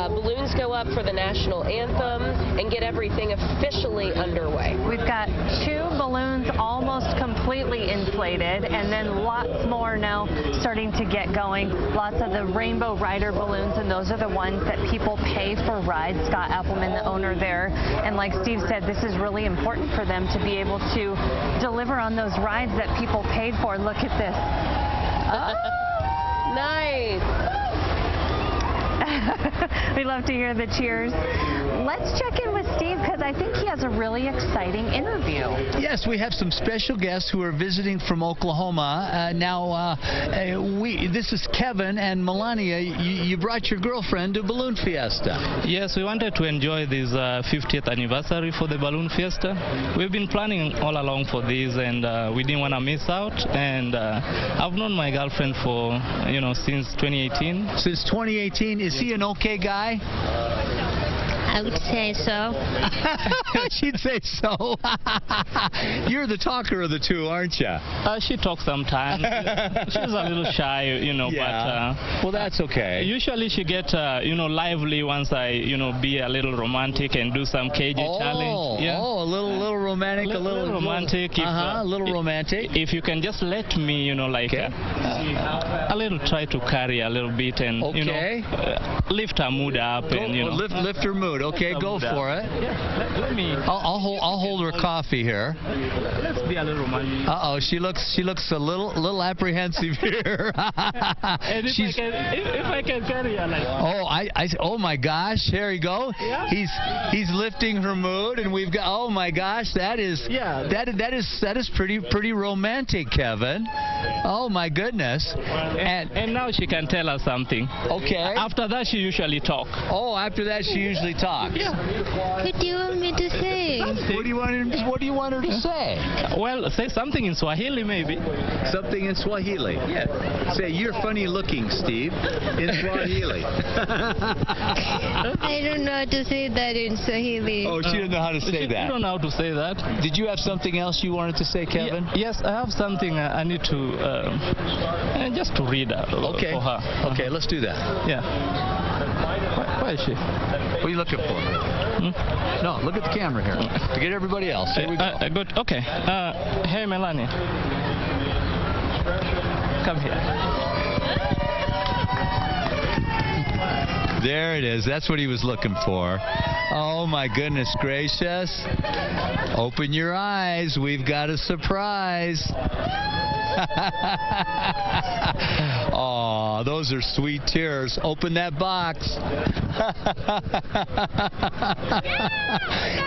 [SPEAKER 1] balloons go up for the national anthem and get everything officially underway.
[SPEAKER 3] We've got 2 balloons almost completely inflated, and then lots more now starting to get going. Lots of the Rainbow Rider balloons, and those are the ones that people pay for rides. Scott Appleman, the owner there, and like Steve said, this is really important for them to be able to deliver on those rides that people paid for. Look at this.
[SPEAKER 1] Oh. Nice.
[SPEAKER 3] We love to hear the cheers. Let's check in with Steve, because I think he has a really exciting interview.
[SPEAKER 2] Yes, we have some special guests who are visiting from Oklahoma. This is Kevin and Melania. You brought your girlfriend to Balloon Fiesta.
[SPEAKER 7] Yes, we wanted to enjoy this 50th anniversary for the Balloon Fiesta. We've been planning all along for this, and we didn't want to miss out. And I've known my girlfriend for, since 2018.
[SPEAKER 2] Since 2018, is he an okay guy?
[SPEAKER 17] I would say so.
[SPEAKER 2] She'd say so. You're the talker of the two, aren't you?
[SPEAKER 7] She talks sometimes. She's a little shy,
[SPEAKER 2] Yeah.
[SPEAKER 7] but...
[SPEAKER 2] well, that's okay.
[SPEAKER 7] Usually she gets, lively once I, be a little romantic and do some KJ challenge. Yeah.
[SPEAKER 2] Oh, a little romantic, a little
[SPEAKER 7] romantic.
[SPEAKER 2] A little romantic.
[SPEAKER 7] If you can just let me, a little try to carry a little bit and, lift her mood up.
[SPEAKER 2] Lift her mood. Okay, go for it.
[SPEAKER 7] Yeah, let me.
[SPEAKER 2] I'll hold her coffee here.
[SPEAKER 7] Let's be a little romantic.
[SPEAKER 2] Uh-oh, she looks a little apprehensive here.
[SPEAKER 7] And if I can carry her like.
[SPEAKER 2] Oh my gosh, here you go.
[SPEAKER 7] Yeah.
[SPEAKER 2] He's lifting her mood, and we've got. Oh my gosh, that is pretty romantic, Kevin. Oh my goodness.
[SPEAKER 7] And now she can tell us something.
[SPEAKER 2] Okay.
[SPEAKER 7] After that, she usually talk.
[SPEAKER 2] Oh, after that, she usually talks.
[SPEAKER 7] Yeah.
[SPEAKER 17] What do you want me to say?
[SPEAKER 2] What do you want her to say?
[SPEAKER 7] Well, say something in Swahili, maybe.
[SPEAKER 2] Something in Swahili?
[SPEAKER 7] Yeah.
[SPEAKER 2] Say, you're funny looking, Steve, in Swahili.
[SPEAKER 17] I don't know how to say that in Swahili.
[SPEAKER 2] Oh, she doesn't know how to say that.
[SPEAKER 7] You don't know how to say that.
[SPEAKER 2] Did you have something else you wanted to say, Kevin?
[SPEAKER 7] Yes, I have something I need to just to read for her.
[SPEAKER 2] Okay, let's do that.
[SPEAKER 7] Yeah. Where is she?
[SPEAKER 2] What are you looking for? No, look at the camera here. To get everybody else. Here we go.
[SPEAKER 7] Good. Okay. Hey, Melania. Come here.
[SPEAKER 2] There it is. That's what he was looking for. Oh, my goodness gracious. Open your eyes. We've got a surprise. Oh, those are sweet tears. Open that box.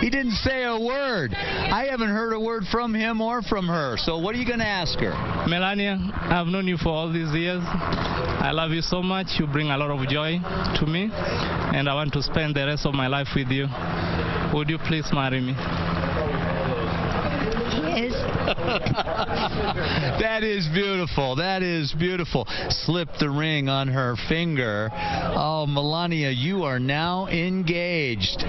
[SPEAKER 2] He didn't say a word. I haven't heard a word from him or from her. So what are you going to ask her?
[SPEAKER 7] Melania, I've known you for all these years. I love you so much. You bring a lot of joy to me, and I want to spend the rest of my life with you. Would you please marry me?
[SPEAKER 17] Yes.
[SPEAKER 2] That is beautiful. That is beautiful. Slip the ring on her finger. Oh, Melania, you are now engaged.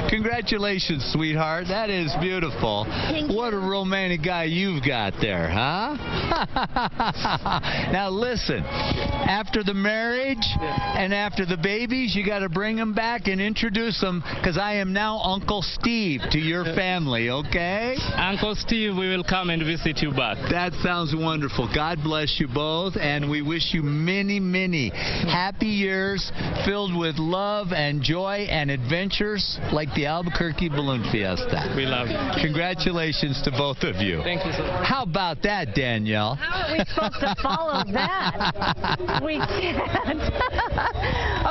[SPEAKER 2] Congratulations, sweetheart. That is beautiful.
[SPEAKER 17] Thank you.
[SPEAKER 2] What a romantic guy you've got there, huh? Now listen, after the marriage and after the babies, you got to bring them back and introduce them, because I am now Uncle Steve to your family, okay?
[SPEAKER 7] Uncle Steve, we will come and visit you back.
[SPEAKER 2] That sounds wonderful. God bless you both, and we wish you many, many happy years filled with love and joy and adventures like the Albuquerque Balloon Fiesta.
[SPEAKER 7] We love you.
[SPEAKER 2] Congratulations to both of you.
[SPEAKER 7] Thank you so much.
[SPEAKER 2] How about that, Danielle?
[SPEAKER 3] How are we supposed to follow that? We can't.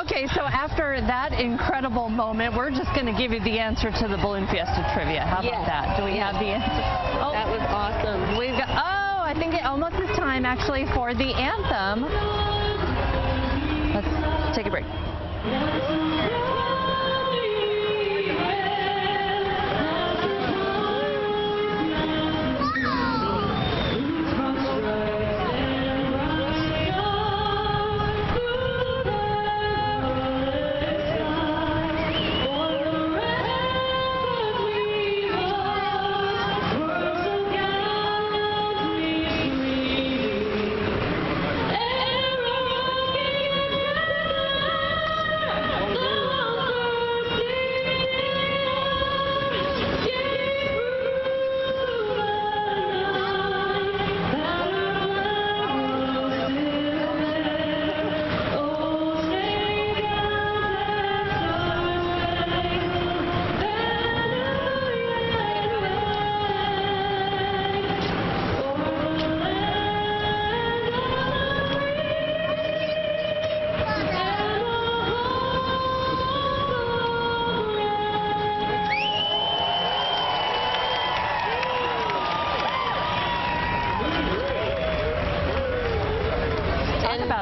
[SPEAKER 3] Okay, so after that incredible moment, we're just going to give you the answer to the Balloon Fiesta trivia. How about that? Do we have the answer? Oh,
[SPEAKER 1] that was awesome.
[SPEAKER 3] We've got, I think it almost is time actually for the anthem. Let's take a break.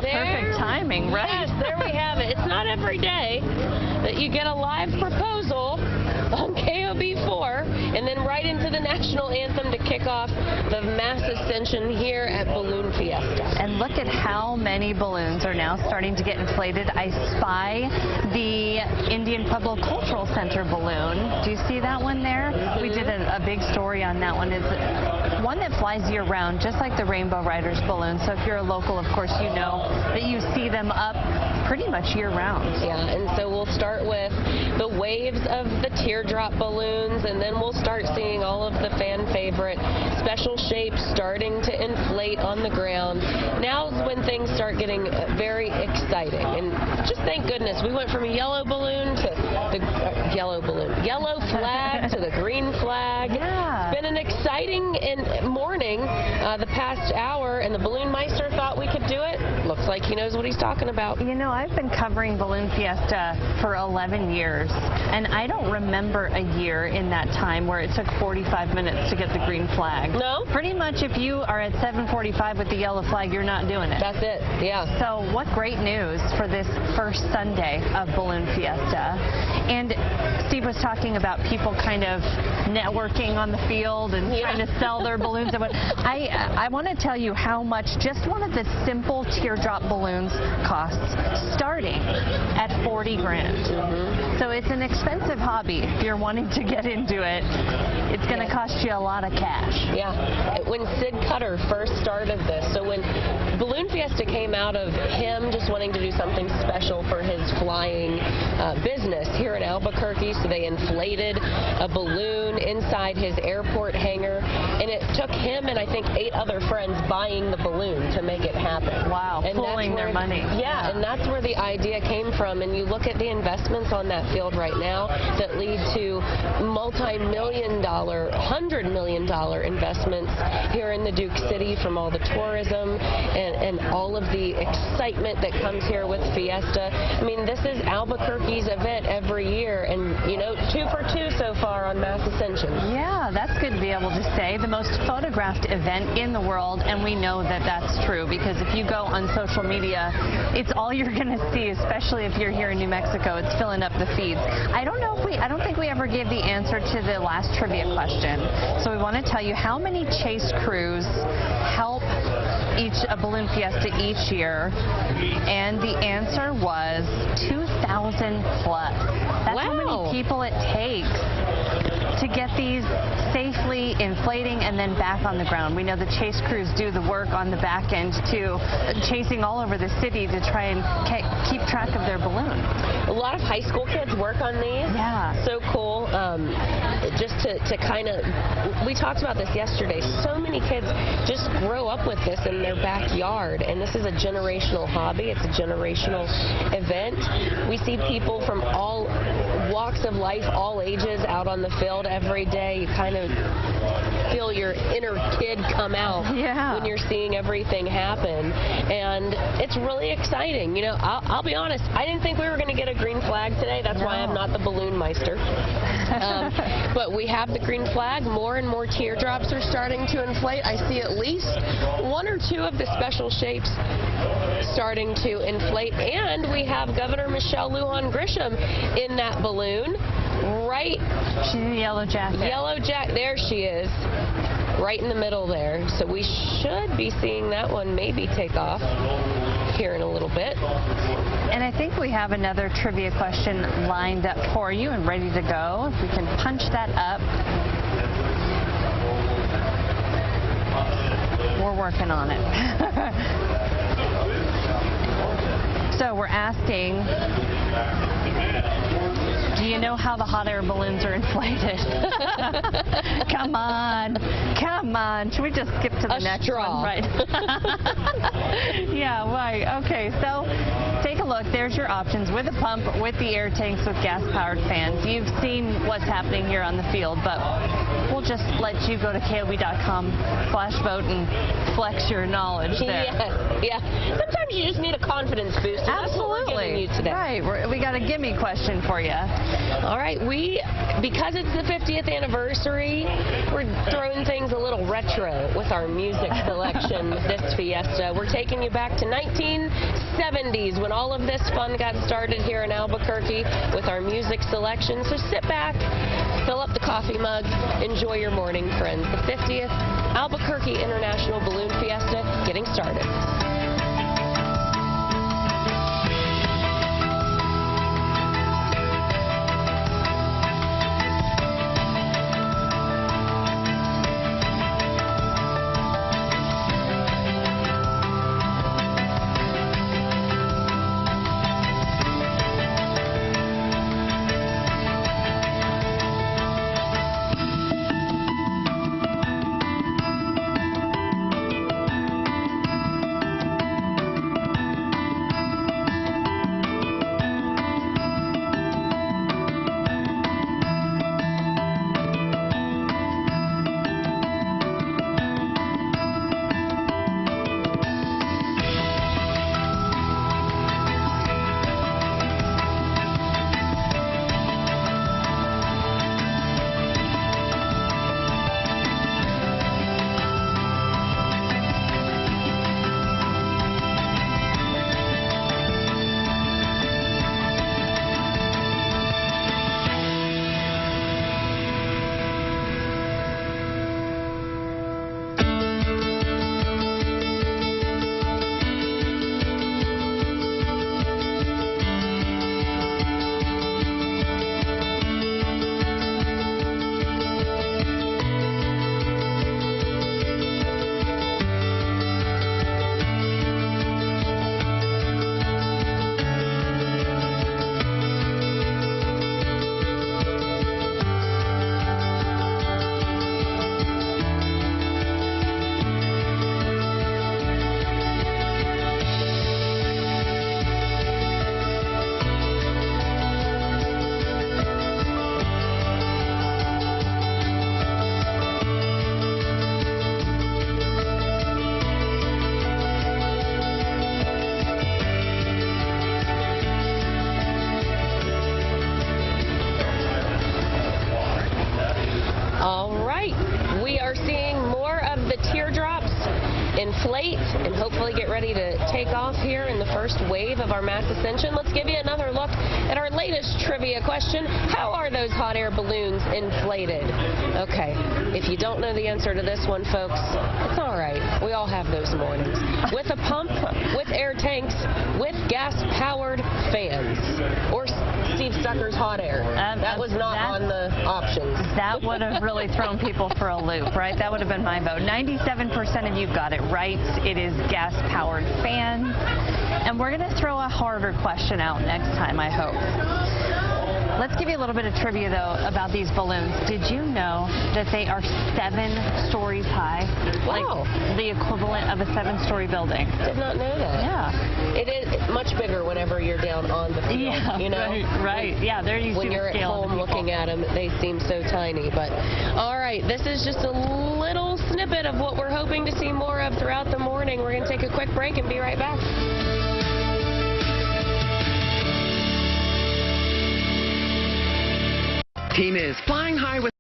[SPEAKER 3] Yeah, perfect timing, right?
[SPEAKER 1] Yes, there we have it. It's not every day that you get a live proposal on KOB4 and then right into the national anthem to kick off the Mass Ascension here at Balloon Fiesta.
[SPEAKER 3] And look at how many balloons are now starting to get inflated. I spy the Indian Pueblo Cultural Center balloon. Do you see that one there? We did a big story on that one. It's one that flies year-round, just like the Rainbow Riders balloon. So if you're a local, of course, you know that you see them up pretty much year-round.
[SPEAKER 1] Yeah, and so we'll start with the waves of the teardrop balloons, and then we'll start seeing all of the fan favorite special shapes starting to inflate on the ground. Now's when things start getting very exciting, and just thank goodness we went from a yellow balloon to the yellow flag to the green flag.
[SPEAKER 3] Yeah.
[SPEAKER 1] It's been an exciting morning the past hour, and the Balloon Meister thought we could do it. Looks like he knows what he's talking about.
[SPEAKER 3] You know, I've been covering Balloon Fiesta for 11 years, and I don't remember a year in that time where it took 45 minutes to get the green flag.
[SPEAKER 1] No?
[SPEAKER 3] Pretty much if you are at 7:45 with the yellow flag, you're not doing it.
[SPEAKER 1] That's it, yeah.
[SPEAKER 3] So what great news for this first Sunday of Balloon Fiesta. And Steve was talking about people kind of networking on the field and trying to sell their balloons. I want to tell you how much just one of the simple teardrop balloons costs, starting at 40 grand. So it's an expensive hobby. If you're wanting to get into it, it's going to cost you a lot of cash.
[SPEAKER 1] Yeah. When Sid Cutter first started this, so when Balloon Fiesta came out of him just wanting to do something special for his flying business here in Albuquerque, so they inflated a balloon inside his airport hangar, and it took him and I think 8 other friends buying the balloon to make it happen.
[SPEAKER 3] Wow,
[SPEAKER 1] and
[SPEAKER 3] pooling their money.
[SPEAKER 1] Yeah, and that's where the idea came from. And you look at the investments on that field right now that lead to multi-million-dollar, $100 million investments here in the Duke City from all the tourism and all of the excitement that comes here with Fiesta. I mean, this is Albuquerque's event every year, and, you know, 2 for 2 so far on Mass Ascension.
[SPEAKER 3] Yeah, that's good to be able to say. The most photographed event in the world, and we know that that's true because if you go on social media, it's all you're going to see, especially if you're here in New Mexico. It's filling up the feeds. I don't think we ever gave the answer to the last trivia question. So we want to tell you how many chase crews help a Balloon Fiesta each year, and the answer was 2,000 plus. That's how many people it takes to get these safely inflating and then back on the ground. We know the chase crews do the work on the back end too, chasing all over the city to try and keep track of their balloon.
[SPEAKER 1] A lot of high school kids work on these.
[SPEAKER 3] Yeah.
[SPEAKER 1] So cool. Just to kind of, we talked about this yesterday, so many kids just grow up with this in their backyard, and this is a generational hobby. It's a generational event. We see people from all walks of life, all ages, out on the field every day. You kind of feel your inner kid come out when you're seeing everything happen, and it's really exciting. You know, I'll be honest, I didn't think we were going to get a green flag today. That's why I'm not the Balloon Meister. But we have the green flag. More and more teardrops are starting to inflate. I see at least 1 or 2 of the special shapes starting to inflate, and we have Governor Michelle Lujan Grisham in that balloon. Right.
[SPEAKER 3] She's in the yellow jacket.
[SPEAKER 1] There she is. Right in the middle there. So we should be seeing that one maybe take off here in a little bit.
[SPEAKER 3] And I think we have another trivia question lined up for you and ready to go. If we can punch that up. We're working on it. So we're asking, do you know how the hot air balloons are inflated? Come on. Should we just skip to the next one? Right. Yeah, right. Okay, so take a look. There's your options with a pump, with the air tanks, with gas-powered fans. You've seen what's happening here on the field, but we'll just let you go to KOB.com/vote and flex your knowledge there.
[SPEAKER 1] Yeah. Sometimes you just need a confidence boost.
[SPEAKER 3] Absolutely.
[SPEAKER 1] That's what we're giving you today.
[SPEAKER 3] Right. We got a gimme question for you.
[SPEAKER 1] All right. Because it's the 50th anniversary, we're throwing things a little retro with our music selection this Fiesta. We're taking you back to 1970s when all of this fun got started here in Albuquerque with our music selection. So sit back, fill up the coffee mug, enjoy your morning, friends. The 50th Albuquerque International Balloon Fiesta getting started. Inflate and hopefully get ready to take off here in the first wave of our Mass Ascension. Let's give you another look at our latest trivia question. How are those hot air balloons inflated? Okay, if you don't know the answer to this one, folks, it's all right. We all have those mornings. With a pump, with air tanks, with gas-powered fans, or Steve Stucker's hot air. That was not on the options.
[SPEAKER 3] That would have really thrown people for a loop, right? That would have been my vote. 97% of you got it right. It is gas-powered fans. And we're going to throw a harder question out next time, I hope. Let's give you a little bit of trivia, though, about these balloons. Did you know that they are 7 stories high?
[SPEAKER 1] Wow.
[SPEAKER 3] Like the equivalent of a 7-story building.
[SPEAKER 1] Did not know that.
[SPEAKER 3] Yeah.
[SPEAKER 1] It is much bigger whenever you're down on the field,
[SPEAKER 3] yeah,
[SPEAKER 1] you know?
[SPEAKER 3] Right. Yeah, they're used
[SPEAKER 1] when
[SPEAKER 3] to
[SPEAKER 1] you're at
[SPEAKER 3] scale
[SPEAKER 1] home looking at them, they seem so tiny. But, all right, this is just a little snippet of what we're hoping to see more of throughout the morning. We're going to take a quick break and be right back.
[SPEAKER 8] Team is flying high with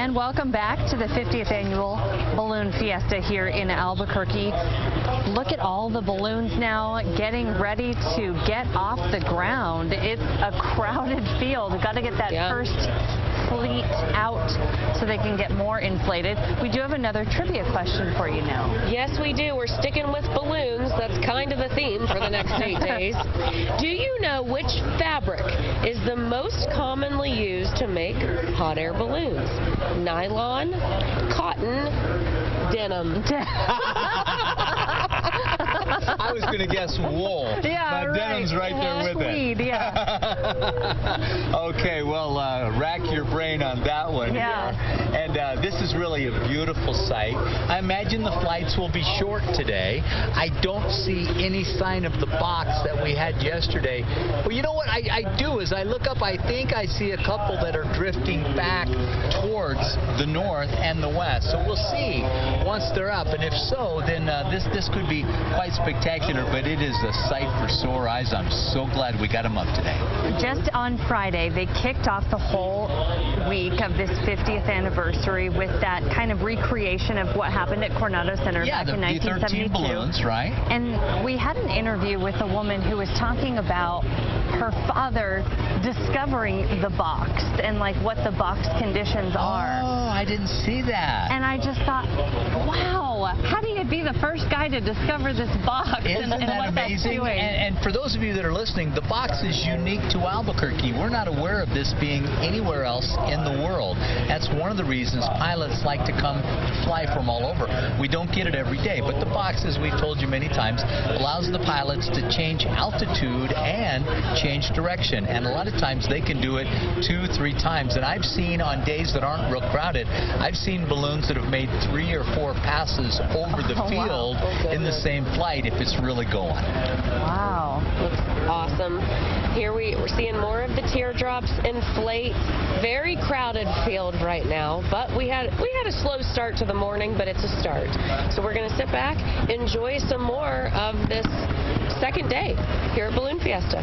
[SPEAKER 3] And welcome back to the 50th Annual Balloon Fiesta here in Albuquerque. Look at all the balloons now getting ready to get off the ground. It's a crowded field. We've got to get that first fleet out so they can get more inflated. We do have another trivia question for you now.
[SPEAKER 1] Yes, we do. We're sticking with balloons. That's kind of the theme for the next 8 days. Do you know which fabric is the most commonly used to make hot air balloons? Nylon, cotton, denim.
[SPEAKER 2] I was going to guess wool.
[SPEAKER 3] Yeah,
[SPEAKER 2] but denim's right there with
[SPEAKER 3] tweed,
[SPEAKER 2] it.
[SPEAKER 3] Yeah.
[SPEAKER 2] Okay, well, rack your brain on that one.
[SPEAKER 3] Yeah.
[SPEAKER 2] And this is really a beautiful sight. I imagine the flights will be short today. I don't see any sign of the box that we had yesterday. Well, you know what I do is I look up, I think I see a couple that are drifting back towards the north and the west. So we'll see once they're up. And if so, then this could be quite spectacular, but it is a sight for sore eyes. I'm so glad we got them up today.
[SPEAKER 3] Just on Friday, they kicked off the whole week of this 50th anniversary with that kind of recreation of what happened at Coronado Center back in 1972.
[SPEAKER 2] 13 balloons, right?
[SPEAKER 3] And we had an interview with a woman who was talking about her father discovering the box and like what the box conditions are.
[SPEAKER 2] Oh, I didn't see that.
[SPEAKER 3] And I just thought, wow, how do you be the first guy to discover this box?
[SPEAKER 2] Isn't
[SPEAKER 3] and
[SPEAKER 2] that
[SPEAKER 3] what
[SPEAKER 2] amazing?
[SPEAKER 3] That's doing?
[SPEAKER 2] And for those of you that are listening, the box is unique to Albuquerque. We're not aware of this being anywhere else in the world. That's one of the reasons pilots like to come fly from all over. We don't get it every day, but the box, as we've told you many times, allows the pilots to change altitude and change direction. And a lot of times they can do it 2-3 times. And I've seen on days that aren't real crowded, I've seen balloons that have made 3 or 4 passes over the field in the same flight if it's really going.
[SPEAKER 1] Wow, looks awesome. Here we're seeing more of the teardrops inflate. Very crowded field right now, but we had a slow start to the morning, but it's a start. So we're going to sit back, enjoy some more of this second day here at Balloon Fiesta.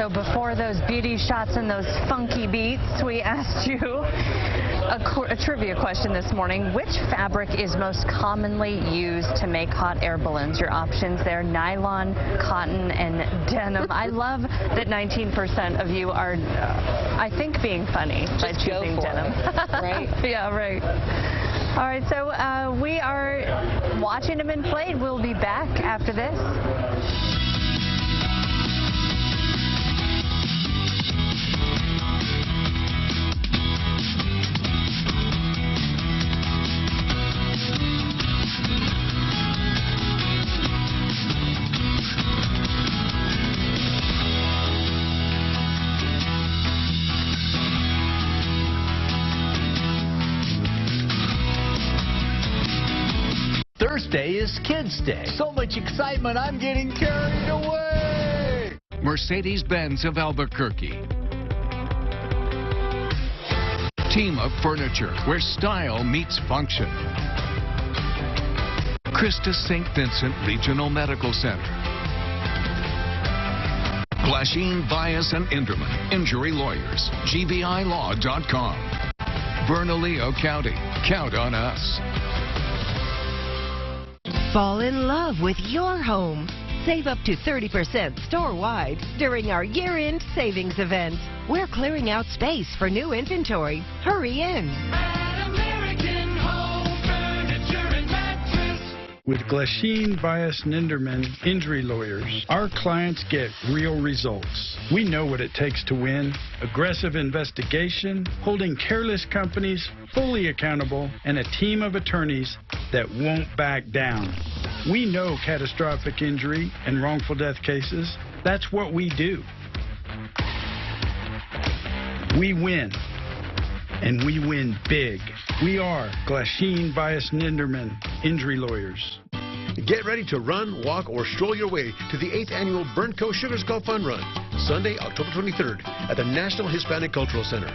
[SPEAKER 3] So before those beauty shots and those funky beats, we asked you a trivia question this morning. Which fabric is most commonly used to make hot air balloons? Your options there: nylon, cotton, and denim. I love that 19% of you are, I think, being funny by choosing denim.
[SPEAKER 1] Right?
[SPEAKER 3] Yeah, right. All right, so we are watching them inflate. We'll be back after this.
[SPEAKER 2] Thursday is Kids Day. So much excitement, I'm getting carried away.
[SPEAKER 4] Mercedes-Benz of Albuquerque. Team of Furniture, where style meets function. Christus St. Vincent Regional Medical Center. Glasheen, Bias, and Inderman, Injury Lawyers, GVILaw.com. Bernalillo County, count on us.
[SPEAKER 10] Fall in love with your home. Save up to 30% store-wide during our year-end savings event. We're clearing out space for new inventory. Hurry in.
[SPEAKER 9] With Glasheen, Bias, and Inderman Injury Lawyers, our clients get real results. We know what it takes to win: aggressive investigation, holding careless companies fully accountable, and a team of attorneys that won't back down. We know catastrophic injury and wrongful death cases. That's what we do. We win. And we win big. We are Glasheen, Bias, and Inderman Injury Lawyers.
[SPEAKER 11] Get ready to run, walk, or stroll your way to the 8th annual Burnco Sugar Skull Fun Run, Sunday, October 23rd at the National Hispanic Cultural Center.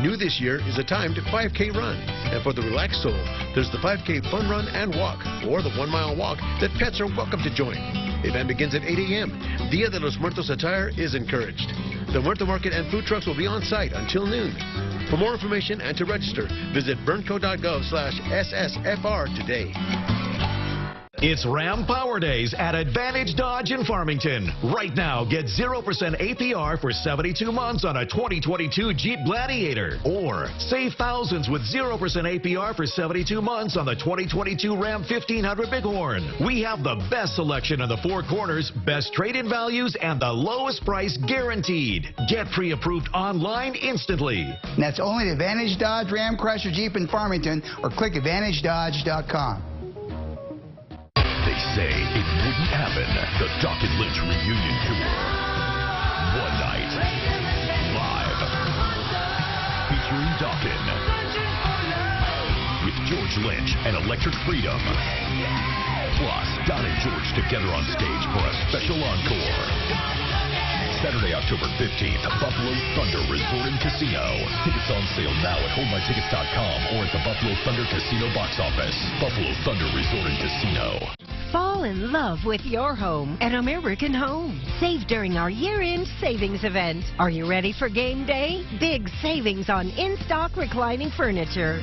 [SPEAKER 11] New this year is a timed 5K run. And for the relaxed soul, there's the 5K Fun Run and Walk, or the 1 mile walk that pets are welcome to join. The event begins at 8 a.m. Dia de los Muertos attire is encouraged. The Muerto Market and food trucks will be on site until noon. For more information and to register, visit burnco.gov/SSFR today.
[SPEAKER 23] It's Ram Power Days at Advantage Dodge in Farmington. Right now, get 0% APR for 72 months on a 2022 Jeep Gladiator. Or save thousands with 0% APR for 72 months on the 2022 Ram 1500 Bighorn. We have the best selection in the four corners, best trade-in values, and the lowest price guaranteed. Get pre-approved online instantly.
[SPEAKER 24] And that's only at Advantage Dodge Ram Chrysler Jeep in Farmington, or click AdvantageDodge.com.
[SPEAKER 25] They say it wouldn't happen. The Doc and Lynch reunion tour. One night. Live. Featuring Dawkins. With George Lynch and Electric Freedom. Plus, Don and George together on stage for a special encore. Saturday, October 15th, Buffalo Thunder Resort and Casino. Tickets on sale now at HoldMyTickets.com or at the Buffalo Thunder Casino box office. Buffalo Thunder Resort and Casino.
[SPEAKER 10] Fall in love with your home at American Home. Save during our year-end savings event. Are you ready for game day? Big savings on in-stock reclining furniture.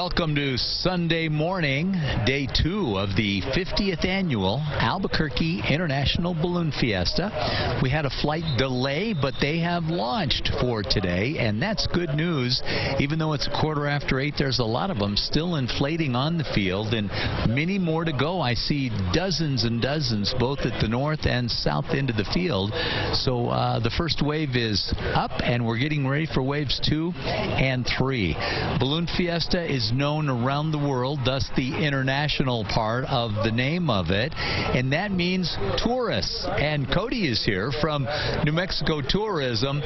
[SPEAKER 2] Welcome to Sunday morning, day 2 of the 50th annual Albuquerque International Balloon Fiesta. We had a flight delay, but they have launched for today, and that's good news. Even though it's 8:15, there's a lot of them still inflating on the field, and many more to go. I see dozens and dozens, both at the north and south end of the field. So the first wave is up, and we're getting ready for waves 2 and 3. Balloon Fiesta is known around the world, thus the international part of the name of it, and that means tourists. And Cody is here from New Mexico Tourism.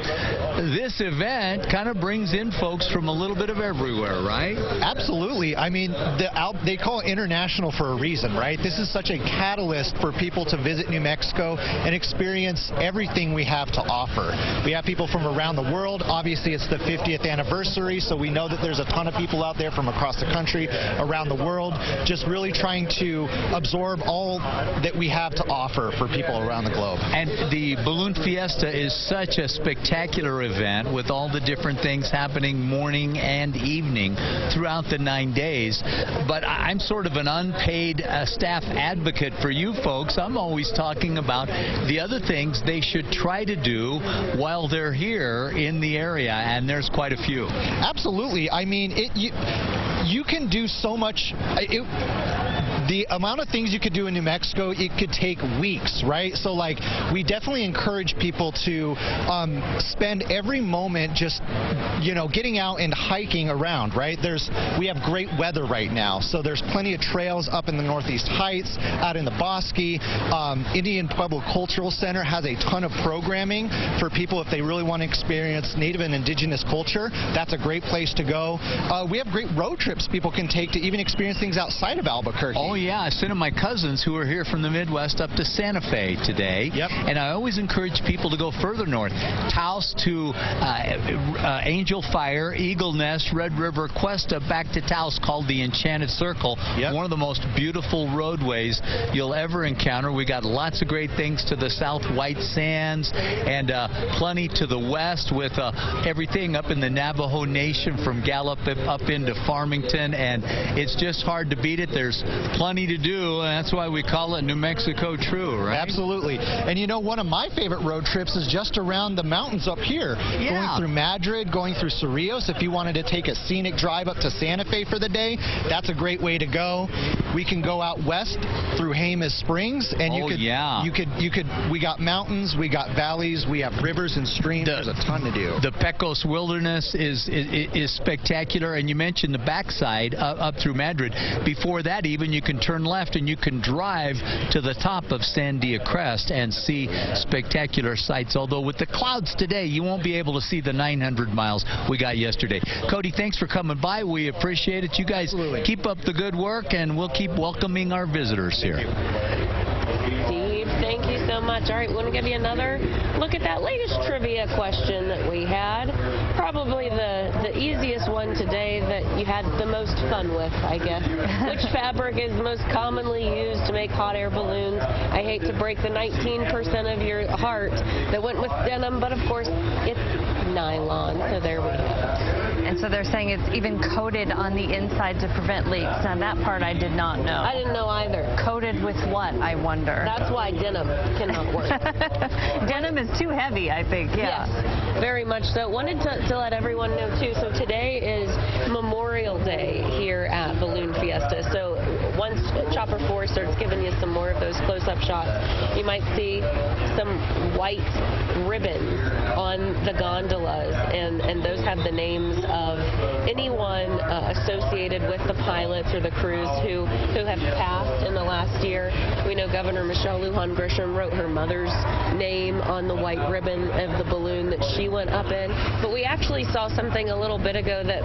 [SPEAKER 2] This event kind of brings in folks from a little bit of everywhere, right?
[SPEAKER 12] Absolutely. I mean, they call it international for a reason, right? This is such a catalyst for people to visit New Mexico and experience everything we have to offer. We have people from around the world. Obviously, it's the 50th anniversary, so we know that there's a ton of people out there from across the country, around the world, just really trying to absorb all that we have to offer for people around the globe.
[SPEAKER 2] And the Balloon Fiesta is such a spectacular event with all the different things happening morning and evening throughout the 9 days. But I'm sort of an unpaid staff advocate for you folks. I'm always talking about the other things they should try to do while they're here in the area, and there's quite a few.
[SPEAKER 12] Absolutely. I mean, you can do so much. The amount of things you could do in New Mexico, it could take weeks, right? So, like, we definitely encourage people to spend every moment just, getting out and hiking around, right? We have great weather right now, so there's plenty of trails up in the Northeast Heights, out in the Bosque. Indian Pueblo Cultural Center has a ton of programming for people if they really want to experience Native and Indigenous culture. That's a great place to go. We have great road trips people can take to even experience things outside of Albuquerque.
[SPEAKER 2] Oh, yeah. I sent my cousins who are here from the Midwest up to Santa Fe today.
[SPEAKER 12] Yep.
[SPEAKER 2] And I always encourage people to go further north. Taos to Angel Fire, Eagle Nest, Red River, Cuesta, back to Taos, called the Enchanted Circle.
[SPEAKER 12] Yep.
[SPEAKER 2] One of the most beautiful roadways you'll ever encounter. We got lots of great things to the south, White Sands, and plenty to the west with everything up in the Navajo Nation from Gallup up into Farmington, and it's just hard to beat it. There's plenty to do, and that's why we call it New Mexico True, right?
[SPEAKER 12] Absolutely. And one of my favorite road trips is just around the mountains up here.
[SPEAKER 2] Yeah.
[SPEAKER 12] Going through Madrid, going through Cerrillos. If you wanted to take a scenic drive up to Santa Fe for the day, that's a great way to go. We can go out west through Jemez Springs, and we got mountains, we got valleys, we have rivers and streams. There's a ton to do.
[SPEAKER 2] The Pecos Wilderness is spectacular, and you mentioned the backside up through Madrid. Before that, even, you can turn left and you can drive to the top of Sandia Crest and see spectacular sights. Although with the clouds today, you won't be able to see the 900 miles we got yesterday. Cody, thanks for coming by. We appreciate it. You guys keep up the good work, and we'll keep welcoming our visitors here.
[SPEAKER 1] Steve, thank you so much. All right, we want to give you another look at that latest trivia question that we had. Probably the easiest one today that you had the most fun with, I guess. Which fabric is most commonly used to make hot air balloons? I hate to break the 19% of your heart that went with denim, but of course it's nylon, so there we go.
[SPEAKER 3] And so they're saying it's even coated on the inside to prevent leaks. Now, that part I did not know.
[SPEAKER 1] I didn't know either.
[SPEAKER 3] Coated with what, I wonder?
[SPEAKER 1] That's why denim cannot work.
[SPEAKER 3] Denim is too heavy, I think, yeah.
[SPEAKER 1] Yes, very much so. Wanted to let everyone know, too, so today is Memorial Day here at Balloon Fiesta. So once Chopper 4 starts giving you some more of those close-up shots, you might see some white ribbons on the gondolas, and those have the names of anyone associated with the pilots or the crews who have passed in the last year. We know Governor Michelle Lujan Grisham wrote her mother's name on the white ribbon of the balloon that she went up in. But we actually saw something a little bit ago that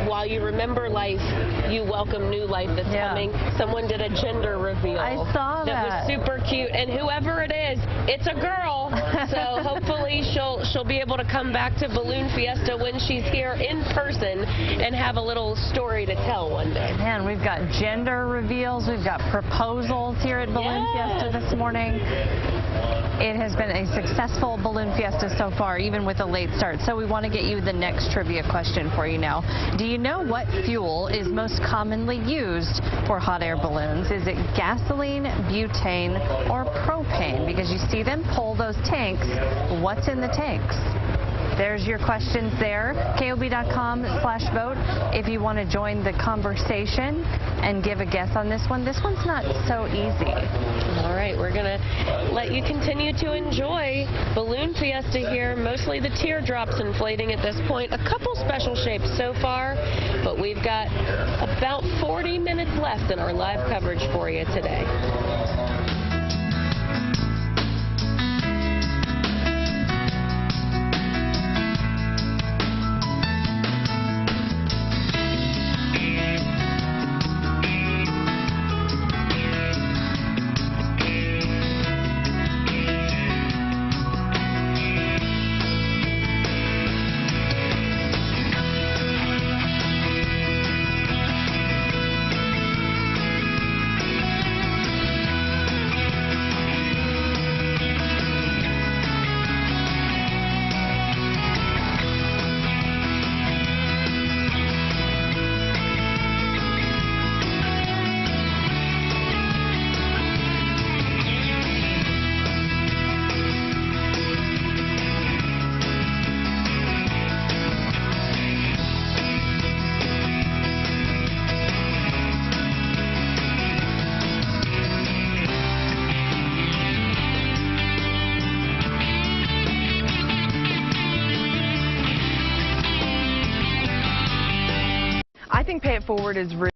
[SPEAKER 1] while you remember life, you welcome new life that's coming. Someone did a gender reveal.
[SPEAKER 3] I saw that.
[SPEAKER 1] That was super cute. And whoever it is, it's a girl. So hopefully she'll be able to come back to Balloon Fiesta when she's here in person and have a little story to tell one day.
[SPEAKER 3] Man, we've got gender reveals. We've got proposals here at Balloon Fiesta this morning. It has been a successful balloon fiesta so far, even with a late start. So we want to get you the next trivia question for you now. Do you know what fuel is most commonly used for hot air balloons? Is it gasoline, butane, or propane? Because you see them pull those tanks. What's in the tanks? There's your questions there. KOB.com/vote if you want to join the conversation and give a guess on this one. This one's not so easy.
[SPEAKER 1] All right, we're going to let you continue to enjoy Balloon Fiesta here. Mostly the teardrops inflating at this point. A couple special shapes so far, but we've got about 40 minutes left in our live coverage for you today.
[SPEAKER 6] I think Pay It Forward is really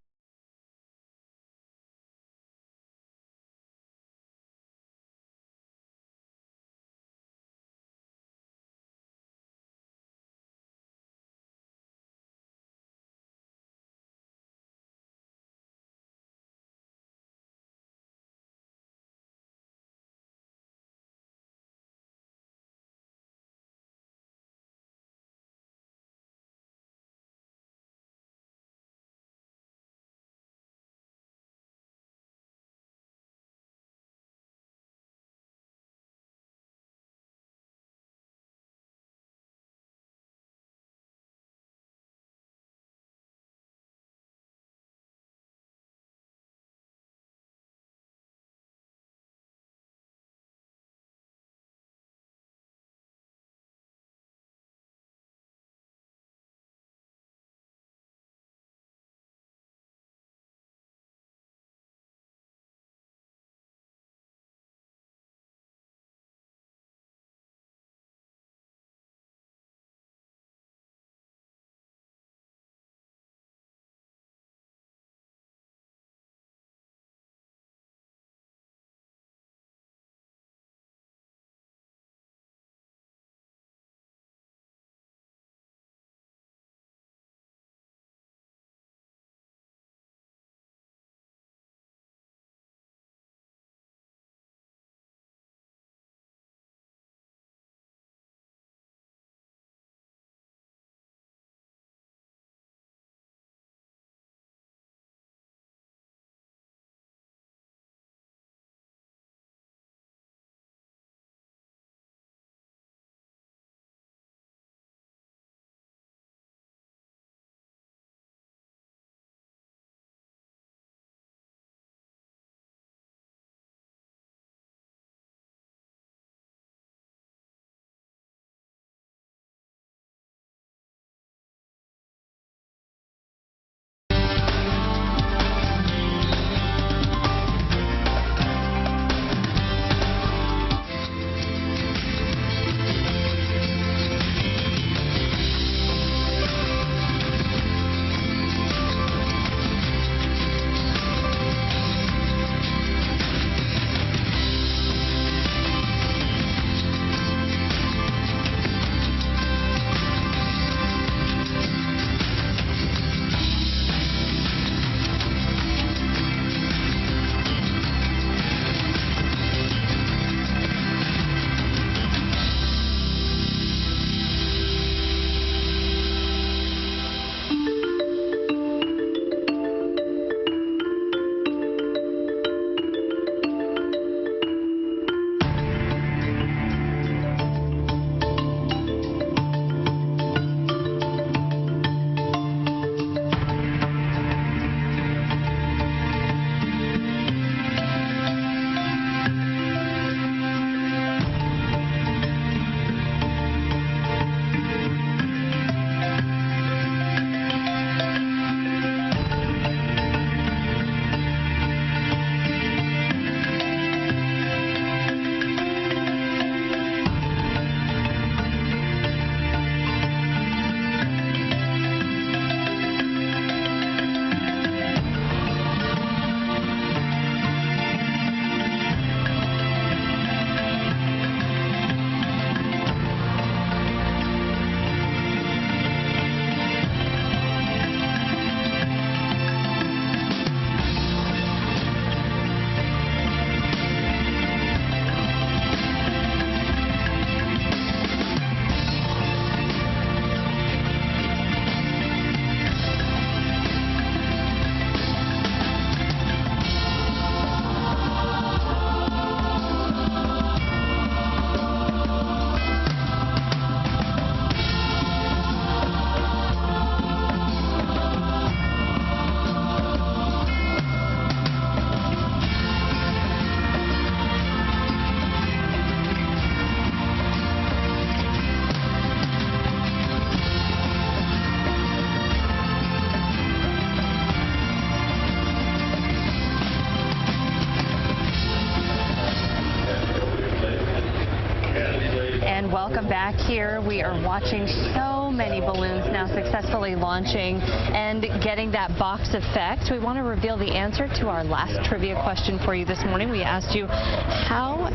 [SPEAKER 3] welcome back here. We are watching so many balloons now successfully launching and getting that box effect. We want to reveal the answer to our last trivia question for you this morning. We asked you, how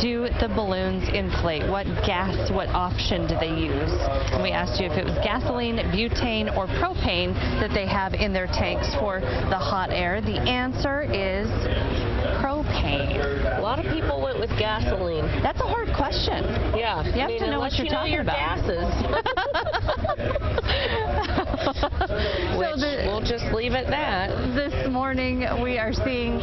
[SPEAKER 3] do the balloons inflate? What gas, what option do they use? And we asked you if it was gasoline, butane, or propane that they have in their tanks for the hot air. The answer is propane.
[SPEAKER 1] A lot of people went with gasoline.
[SPEAKER 3] That's a hard question.
[SPEAKER 1] Yeah.
[SPEAKER 3] You have to know what you're talking about.
[SPEAKER 1] Gases. We'll just leave it that.
[SPEAKER 3] This morning we are seeing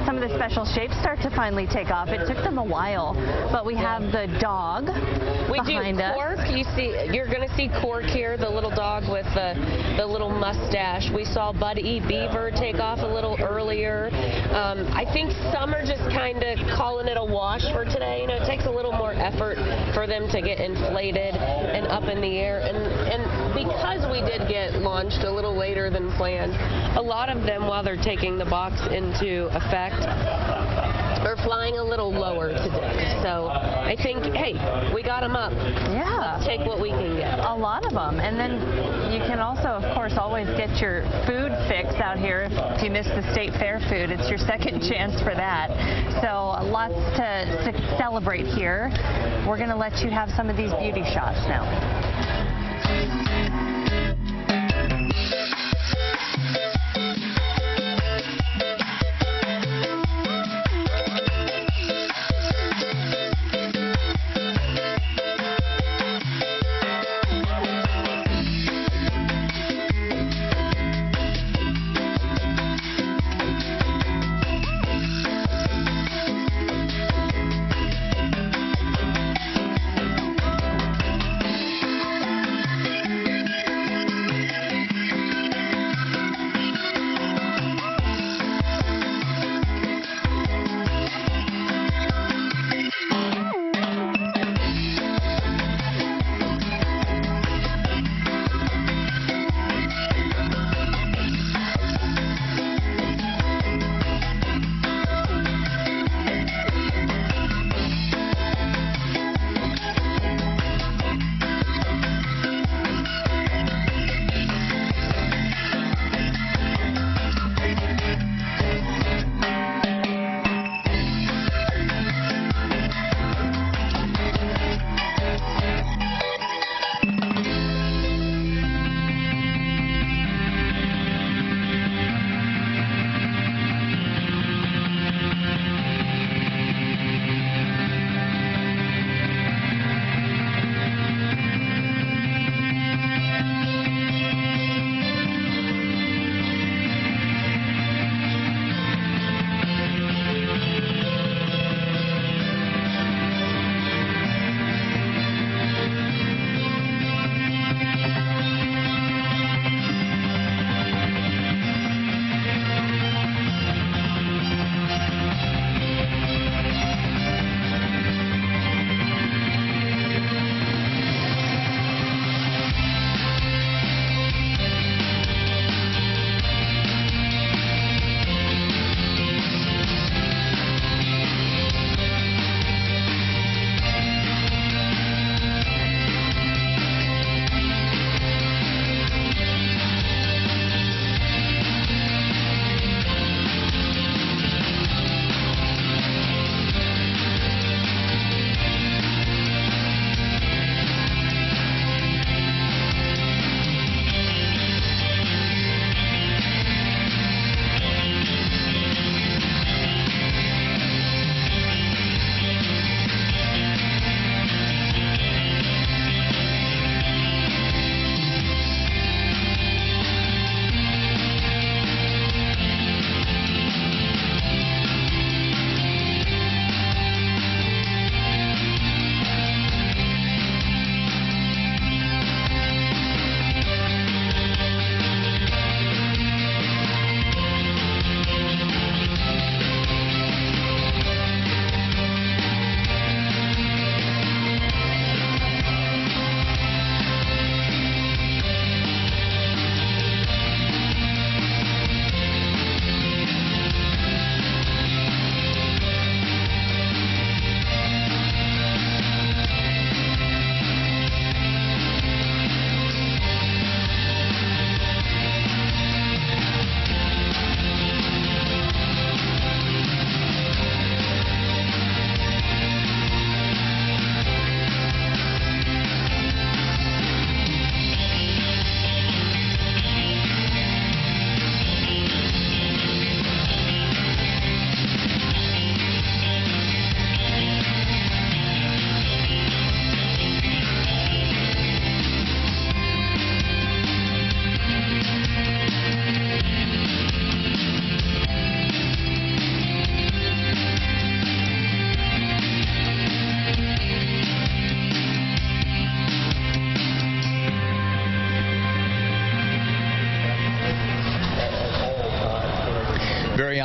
[SPEAKER 3] some of the special shapes start to finally take off. It took them a while, but we have the dog behind us.
[SPEAKER 1] Cork. You're going to see Cork here, the little dog with the little mustache. We saw Buddy Beaver take off a little earlier. I think some are just kind of calling it a wash for today. You know, it takes a little more effort for them to get inflated and up in the air. And because we did get launched a little later than planned, a lot of them, while they're taking the box into effect, are flying a little lower today. So I think, hey, we got them up.
[SPEAKER 3] Yeah.
[SPEAKER 1] Let's take what we can get.
[SPEAKER 3] A lot of them. And then you can also, of course, always get your food fix out here. If you miss the state fair food, it's your second chance for that. So lots to celebrate here. We're going to let you have some of these beauty shots now.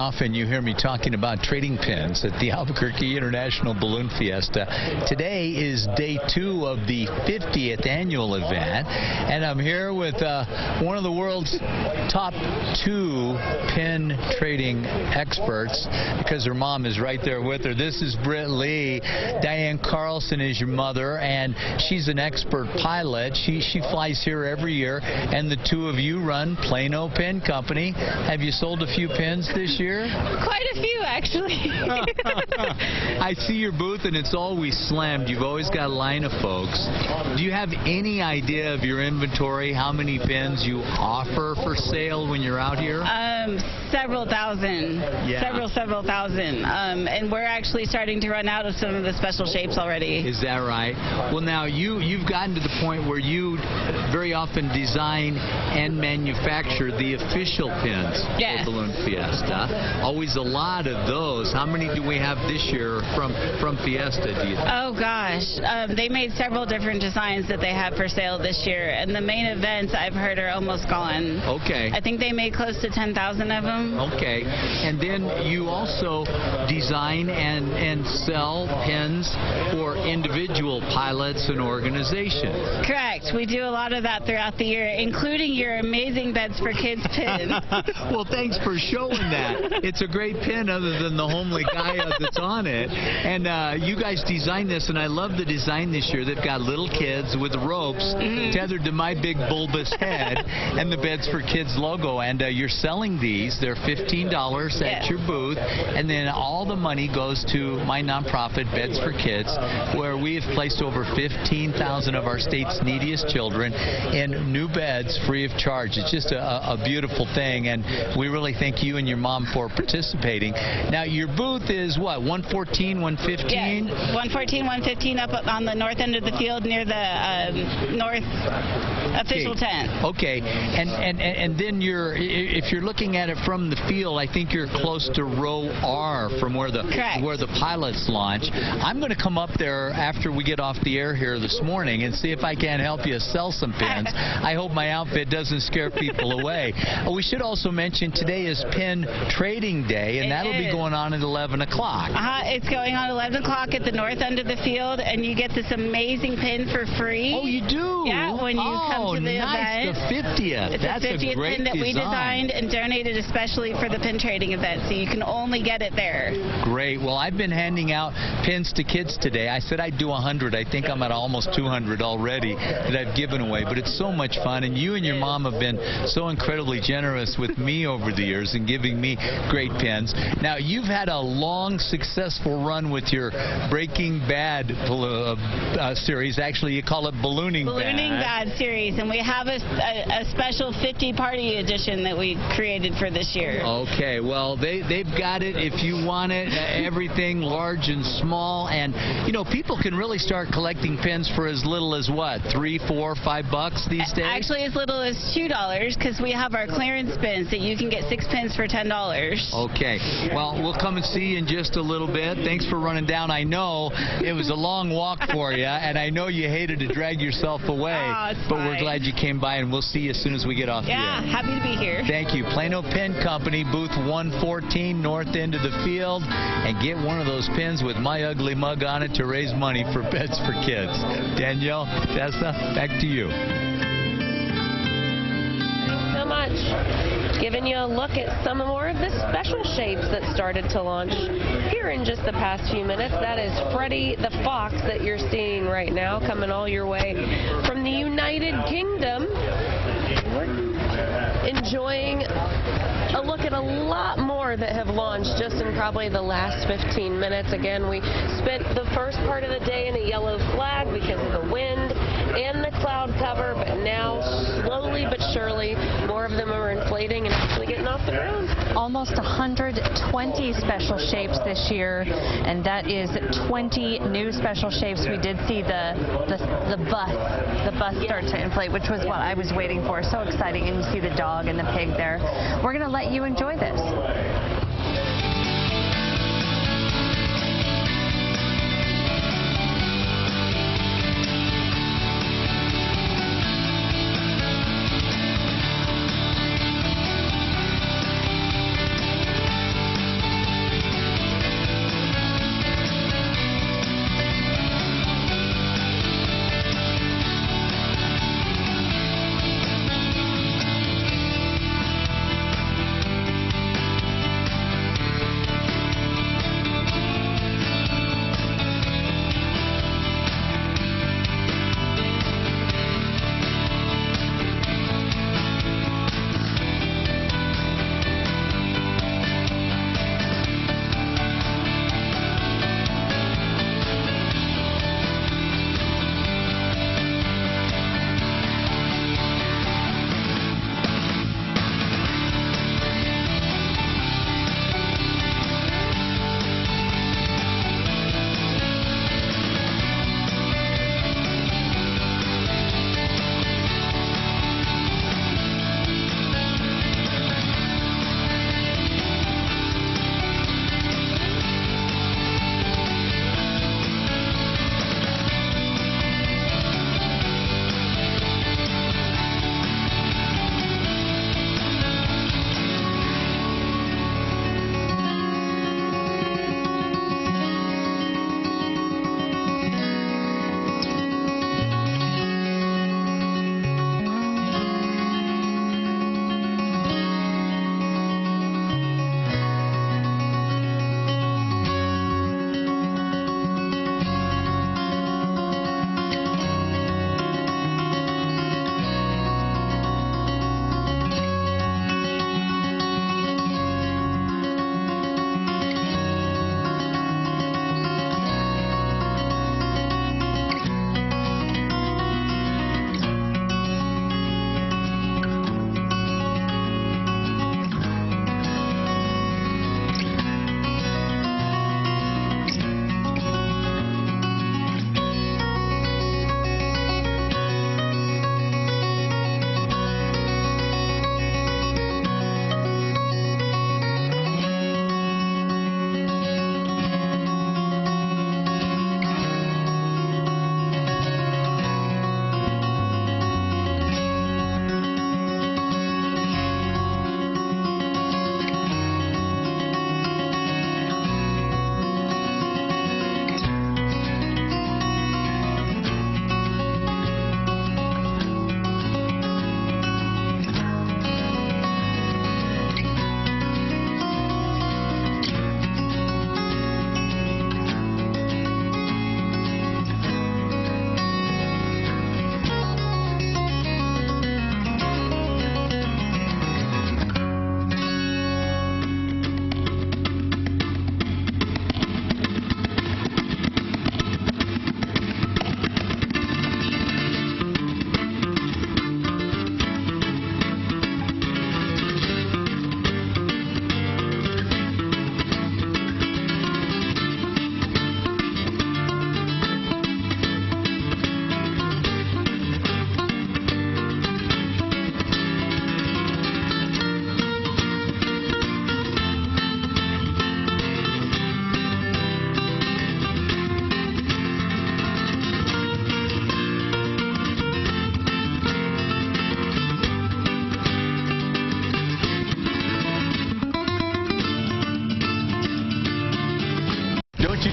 [SPEAKER 2] often you hear me talking about trading pins at the Albuquerque International Balloon Fiesta. Today is day 2 of the 50th annual event, and I'm here with one of the world's top 2 pin trading experts, because her mom is right there with her. This is Britt Lee. Diane Carlson is your mother, and she's an expert pilot. She flies here every year, and the two of you run Plano Pin Company. Have you sold a few pins this year?
[SPEAKER 13] Quite a few, actually.
[SPEAKER 2] I see your booth, and it's always slammed. You've always got a line of folks. Do you have any idea of your inventory, how many pins you offer for sale when you're out here?
[SPEAKER 13] Several thousand.
[SPEAKER 2] Yeah.
[SPEAKER 13] Several thousand. And we're actually starting to run out of some of the special shapes already.
[SPEAKER 2] Is that right? Well, now you've gotten to the point where you very often design and manufacture the official pins for Balloon Fiesta. Always a lot of those. How many do we have this year from Fiesta, do you think?
[SPEAKER 13] Oh gosh, they made several different designs that they have for sale this year, and the main events I've heard are almost gone.
[SPEAKER 2] Okay.
[SPEAKER 13] I think they made close to 10,000 of them.
[SPEAKER 2] Okay. And then you also design and sell pins for individual pilots and organizations.
[SPEAKER 13] Correct. We do a lot of that throughout the year, including your amazing Beds for Kids pin.
[SPEAKER 2] Well, thanks for showing that. It's a great pin other than the homely guy that's on it. And you guys designed this, and I love the design this year. They've got little kids with ropes tethered to my big bulbous head and the Beds for Kids logo. And you're selling these. They're $15 at your booth. And then all the money goes to my nonprofit, Beds for Kids, where we have placed over 15,000 of our state's neediest children in new beds free of charge. It's just a beautiful thing, and we really thank you and your mom for participating. Now, your booth is what, 114, 115?
[SPEAKER 13] Yes, 114, 115 up on the north end of the field near the north official tent.
[SPEAKER 2] Okay, and then if you're looking at it from the field, I think you're close to row R from where the pilots launch. I'm going to come up there after we get off the air here this morning and see if I can help you sell some pins. I hope my outfit doesn't scare people away. We should also mention today is Pin Trading Day, and that'll be going on at 11 o'clock.
[SPEAKER 13] It's going on 11 o'clock at the north end of the field, and you get this amazing pin for free.
[SPEAKER 2] Oh, you do?
[SPEAKER 13] Yeah, when you come to the event.
[SPEAKER 2] The 50th.
[SPEAKER 13] It's
[SPEAKER 2] That's
[SPEAKER 13] the 50th
[SPEAKER 2] a great
[SPEAKER 13] pin that we designed and donated especially for the pin trading event, so you can only get it there.
[SPEAKER 2] Great. Well, I've been handing out pins to kids today. I said I'd do 100. I think I'm at almost 200 already that I've given away, but it's so much fun, and you and your mom have been so incredibly generous with me over the years and giving me great pins. Now, you've had a long, successful run with your Breaking Bad series. Actually, you call it Ballooning
[SPEAKER 13] Bad series, and we have a special 50 party edition that we created for this year.
[SPEAKER 2] Okay, well, they've got it if you want it, everything large and small, and you know, people can really start collecting pins for as little as what, $3, $4, $5 these days?
[SPEAKER 13] Actually, as little as $2, because we have our clearance pins that you can get 6 pins for $10.
[SPEAKER 2] Okay, well, we'll come and see you in just a little bit. Thanks for running down. I know it was a long walk for you, and I know you hated to drag yourself away, but we're glad you came by, and we'll see you as soon as we get off the air.
[SPEAKER 13] Yeah, happy to be here.
[SPEAKER 2] Thank you. Plano Pin Company, booth 114, north end of the field, and get one of those pins with my ugly mug on it to raise money for Beds for Kids. Danielle, Tessa, back to you.
[SPEAKER 1] Thanks so much. Giving you a look at some more of the special shapes that started to launch here in just the past few minutes. That is Freddy the Fox that you're seeing right now, coming all your way from the United Kingdom. We're enjoying a look at a lot more that have launched just in probably the last 15 minutes. Again, we spent the first part of the day in a yellow flag because of the wind and the cloud cover, but now slowly but surely more of them are inflating and actually getting off the ground.
[SPEAKER 3] Almost 120 special shapes this year, and that is 20 new special shapes. We did see the bus start to inflate, which was what I was waiting for. So exciting, and you see the dog and the pig there. We're going to let you enjoy this.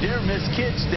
[SPEAKER 2] you dare miss Kids Day.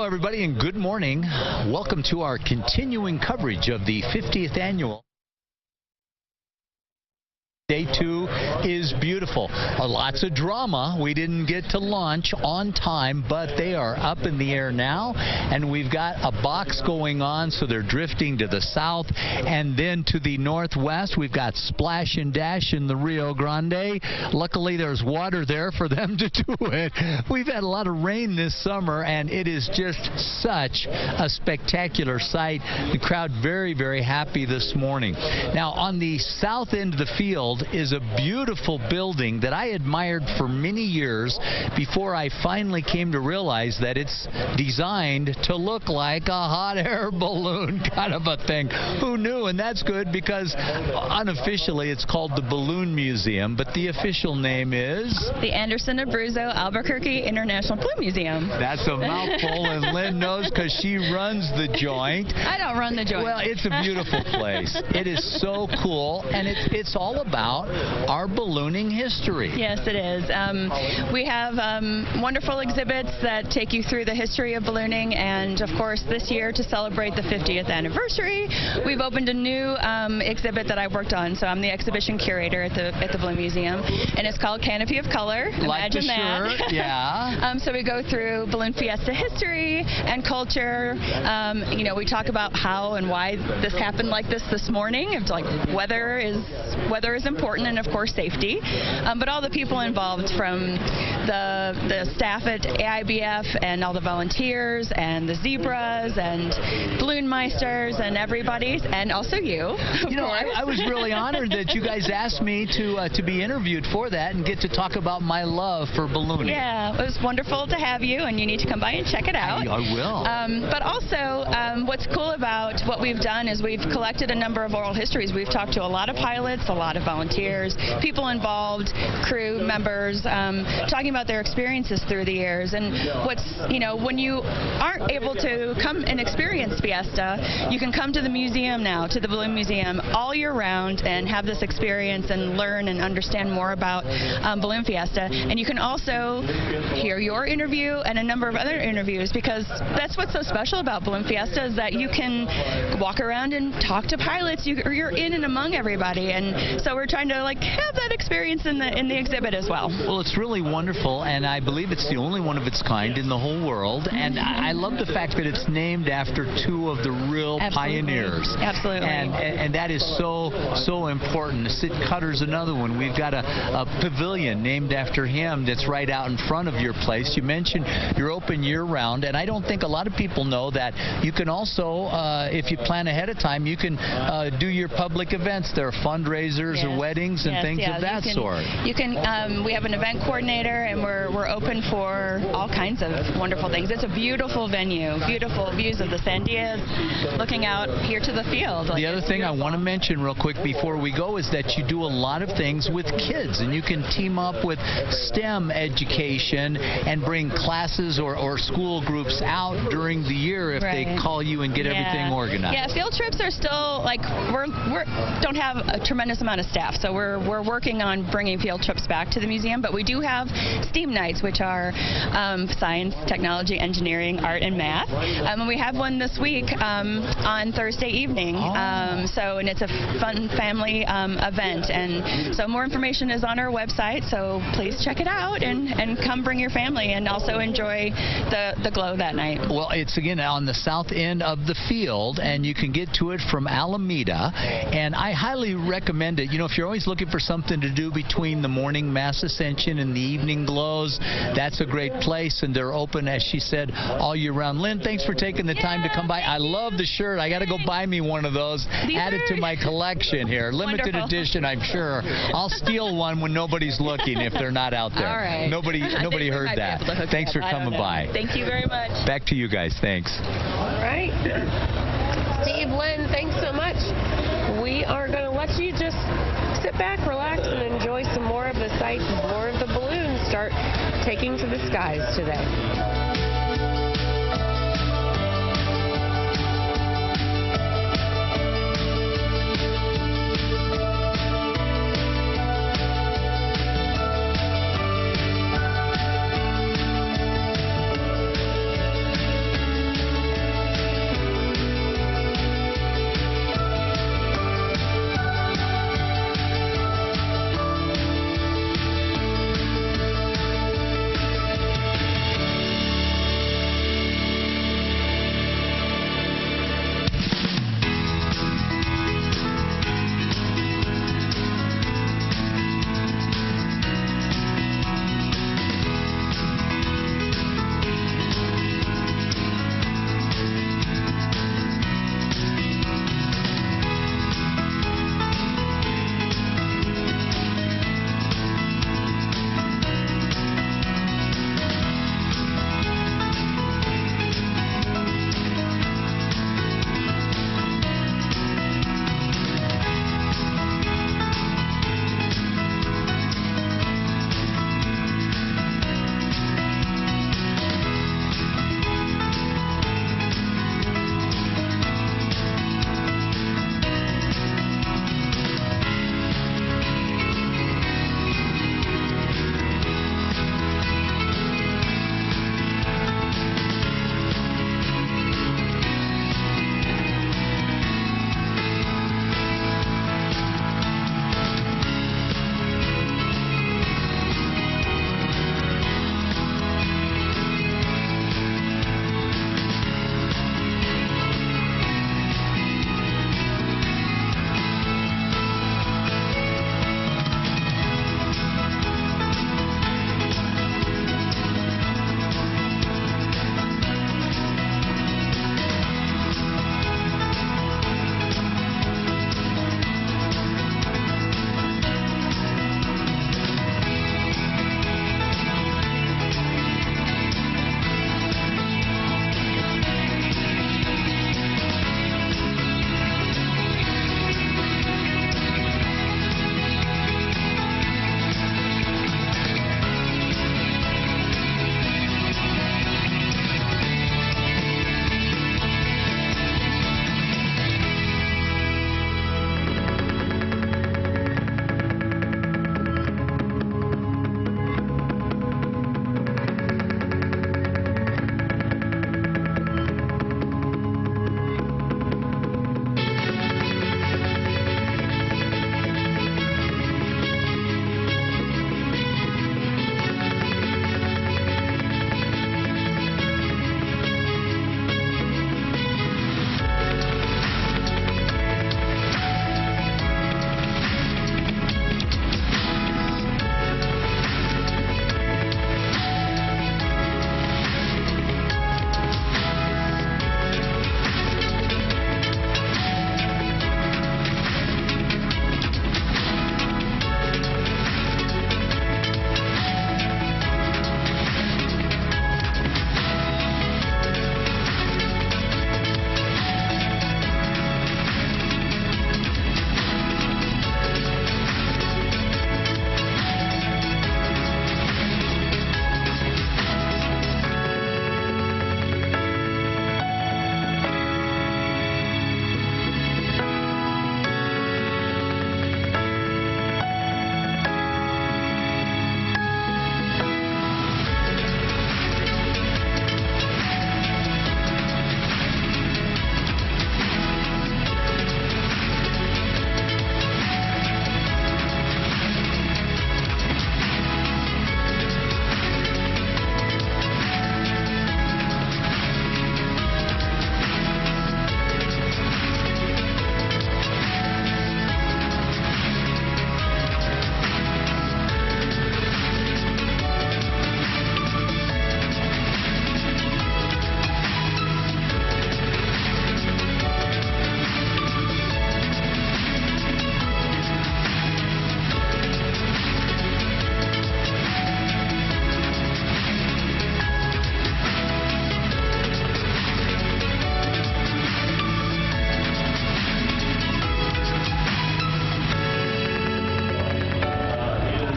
[SPEAKER 2] Everybody, and good morning. Welcome to our continuing coverage of the 50th annual. Day 2 is beautiful. Lots of drama. We didn't get to launch on time, but they are up in the air now, and we've got a box going on, so they're drifting to the south and then to the northwest. We've got splash and dash in the Rio Grande. Luckily, there's water there for them to do it. We've had a lot of rain this summer, and it is just such a spectacular sight. The crowd very, very happy this morning. Now, on the south end of the field is a beautiful building that I admired for many years before I finally came to realize that it's designed to look like a hot air balloon kind of a thing. Who knew? And that's good, because unofficially it's called the Balloon Museum, but the official name is
[SPEAKER 14] the Anderson Abruzzo Albuquerque International Balloon Museum.
[SPEAKER 2] That's a mouthful, and Lynn knows because she runs the joint.
[SPEAKER 14] I don't run the joint.
[SPEAKER 2] Well, it's a beautiful place. It is so cool, and it's all about our ballooning history.
[SPEAKER 14] Yes, it is. We have wonderful exhibits that take you through the history of ballooning, and of course this year, to celebrate the 50th anniversary, we've opened a new exhibit that I worked on. So I'm the exhibition curator at the Balloon Museum, and it's called Canopy of Color. Imagine that.
[SPEAKER 2] Shirt, yeah.
[SPEAKER 14] So we go through Balloon Fiesta history and culture. You know, we talk about how and why this happened like this morning. It's like weather is important. important, and of course safety. But all the people involved, from the staff at AIBF and all the volunteers and the zebras and balloon meisters and everybody, and also you.
[SPEAKER 2] You know, I was really honored that you guys asked me to be interviewed for that and get to talk about my love for ballooning.
[SPEAKER 14] Yeah, it was wonderful to have you, and you need to come by and check it out.
[SPEAKER 2] I will.
[SPEAKER 14] But also, what's cool about what we've done is we've collected a number of oral histories. We've talked to a lot of pilots, a lot of volunteers, people involved, crew members, talking about their experiences through the years. And when you aren't able to come and experience Fiesta, you can come to the museum now, to the Balloon Museum, all year round and have this experience and learn and understand more about Balloon Fiesta. And you can also hear your interview and a number of other interviews, because that's what's so special about Balloon Fiesta, is that you can walk around and talk to pilots. You're in and among everybody, and so we're trying to have that experience in the exhibit as well.
[SPEAKER 2] Well, it's really wonderful, and I believe it's the only one of its kind in the whole world. And I love the fact that it's named after two of the real pioneers.
[SPEAKER 14] Absolutely.
[SPEAKER 2] And that is so important. Sid Cutter's another one. We've got a pavilion named after him that's right out in front of your place. You mentioned you're open year-round, and I don't think a lot of people know that you can also, if you plan ahead of time, you can do your public events. There are fundraisers or weddings and things of that sort.
[SPEAKER 14] You can. We have an event coordinator, and we're open for all kinds of wonderful things. It's a beautiful venue, beautiful views of the Sandias, looking out here to the field.
[SPEAKER 2] The other thing I want to mention real quick before we go is that you do a lot of things with kids, and you can team up with STEM education and bring classes or school groups out during the year if they call you and get everything organized.
[SPEAKER 14] Yeah, field trips are still we don't have a tremendous amount of staff, so we're working on bringing field trips back to the museum. But we do have STEAM nights, which are science, technology, engineering, art, and math. And we have one this week on Thursday evening. And it's a fun family event. And so more information is on our website, so please check it out and come bring your family and also enjoy the glow that night.
[SPEAKER 2] Well, it's again on the south end of the field, and you can get to it from Alameda. And I highly recommend it. You know, if you're always looking for something to do between the morning Mass Ascension and the evening glows, that's a great place. And they're open, as she said, all year round. Lynn, thanks for taking the time to come by. I love the shirt. I got to go buy me one of those. Add it to my collection here. Limited edition, I'm sure. I'll steal one when nobody's looking if they're not out there.
[SPEAKER 14] All right.
[SPEAKER 2] Nobody heard that.
[SPEAKER 14] Thanks
[SPEAKER 2] for coming by.
[SPEAKER 14] Thank you very much.
[SPEAKER 2] Back to you guys. Thanks.
[SPEAKER 1] All right. Steve, Lynn, thanks so much. We are going to let you just sit back, relax, and enjoy some more of the sights, more of the balloons start taking to the skies today.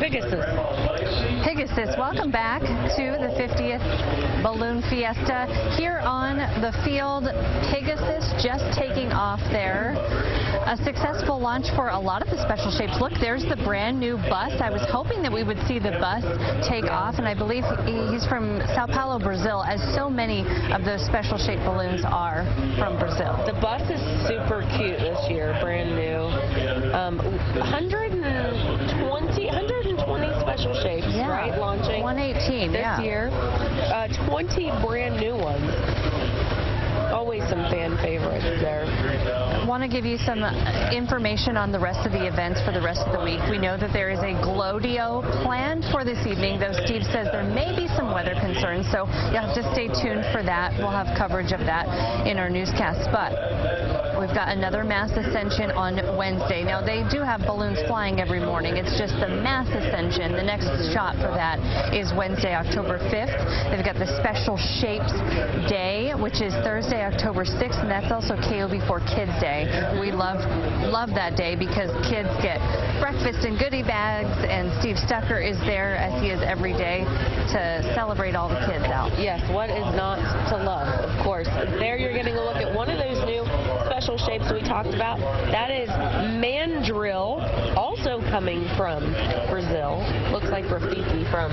[SPEAKER 3] Pegasus, welcome back to the 50th Balloon Fiesta. Here on the field, Pegasus just taking off there. A successful launch for a lot of the special shapes. Look, there's the brand new bus. I was hoping that we would see the bus take off, and I believe he's from Sao Paulo, Brazil, as so many of those special shaped balloons are from Brazil.
[SPEAKER 1] The bus is super cute this year, brand new. 120 special shapes, right, launching
[SPEAKER 3] 118
[SPEAKER 1] this year. 20 brand new ones. Always some fan favorites there.
[SPEAKER 3] I want to give you some information on the rest of the events for the rest of the week. We know that there is a Glow-Dio planned for this evening, though Steve says there may be some weather concerns, so you'll have to stay tuned for that. We'll have coverage of that in our newscasts. But we've got another Mass Ascension on Wednesday. Now, they do have balloons flying every morning. It's just the Mass Ascension. The next shot for that is Wednesday, October 5th. They've got the Special Shapes Day, which is Thursday, October 6th, and that's also KOB4 Kids Day. We love that day because kids get breakfast and goodie bags, and Steve Stucker is there, as he is every day, to celebrate all the kids out.
[SPEAKER 1] Yes, what is not to love, of course. There you're getting a look at one of those new special shapes we talked about. That is Mandrill, also coming from Brazil. Looks like Rafiki from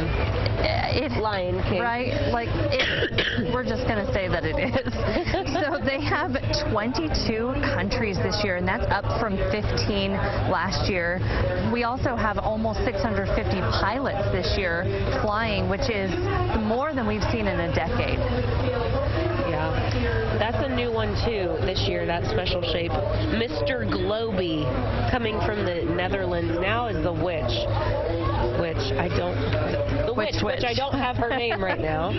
[SPEAKER 1] Lion King.
[SPEAKER 3] Right? Like, we're just going to say that it is. So they have 22 countries this year, and that's up from 15 last year. We also have almost 650 pilots this year flying, which is more than we've seen in a decade.
[SPEAKER 1] Yeah, that's a new one too this year, that special shape. Mr. Globy, coming from the Netherlands, now is the Witch. Which I don't have her name right now.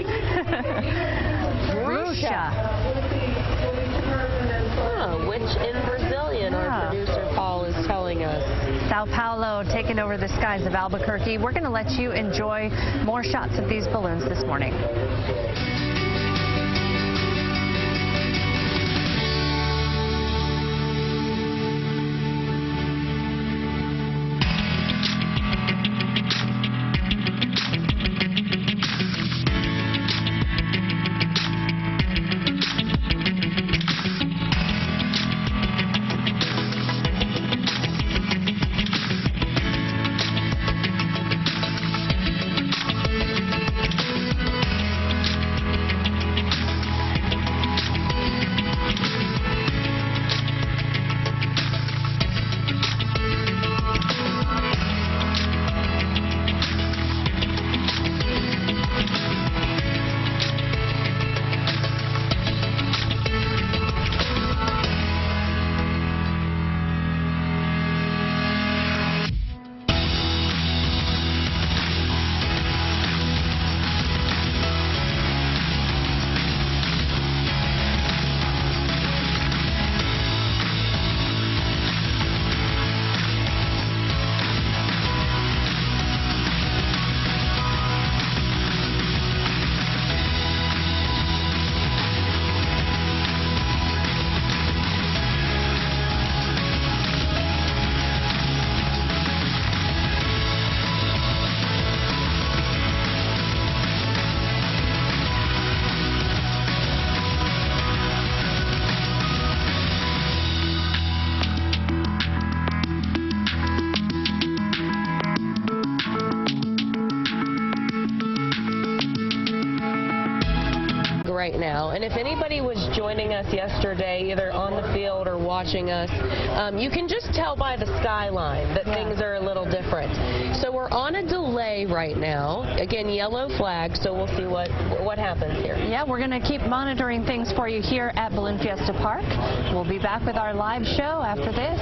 [SPEAKER 3] Rusha.
[SPEAKER 1] Witch in Brazilian, our producer Paul is telling us.
[SPEAKER 3] Sao Paulo taking over the skies of Albuquerque. We're going to let you enjoy more shots of these balloons this morning.
[SPEAKER 1] Right now, and if anybody was joining us yesterday, either on the field or watching us, you can just tell by the skyline that things are a little different. So we're on a delay right now. Again, yellow flag, so we'll see what happens here.
[SPEAKER 3] Yeah, we're going to keep monitoring things for you here at Balloon Fiesta Park. We'll be back with our live show after this.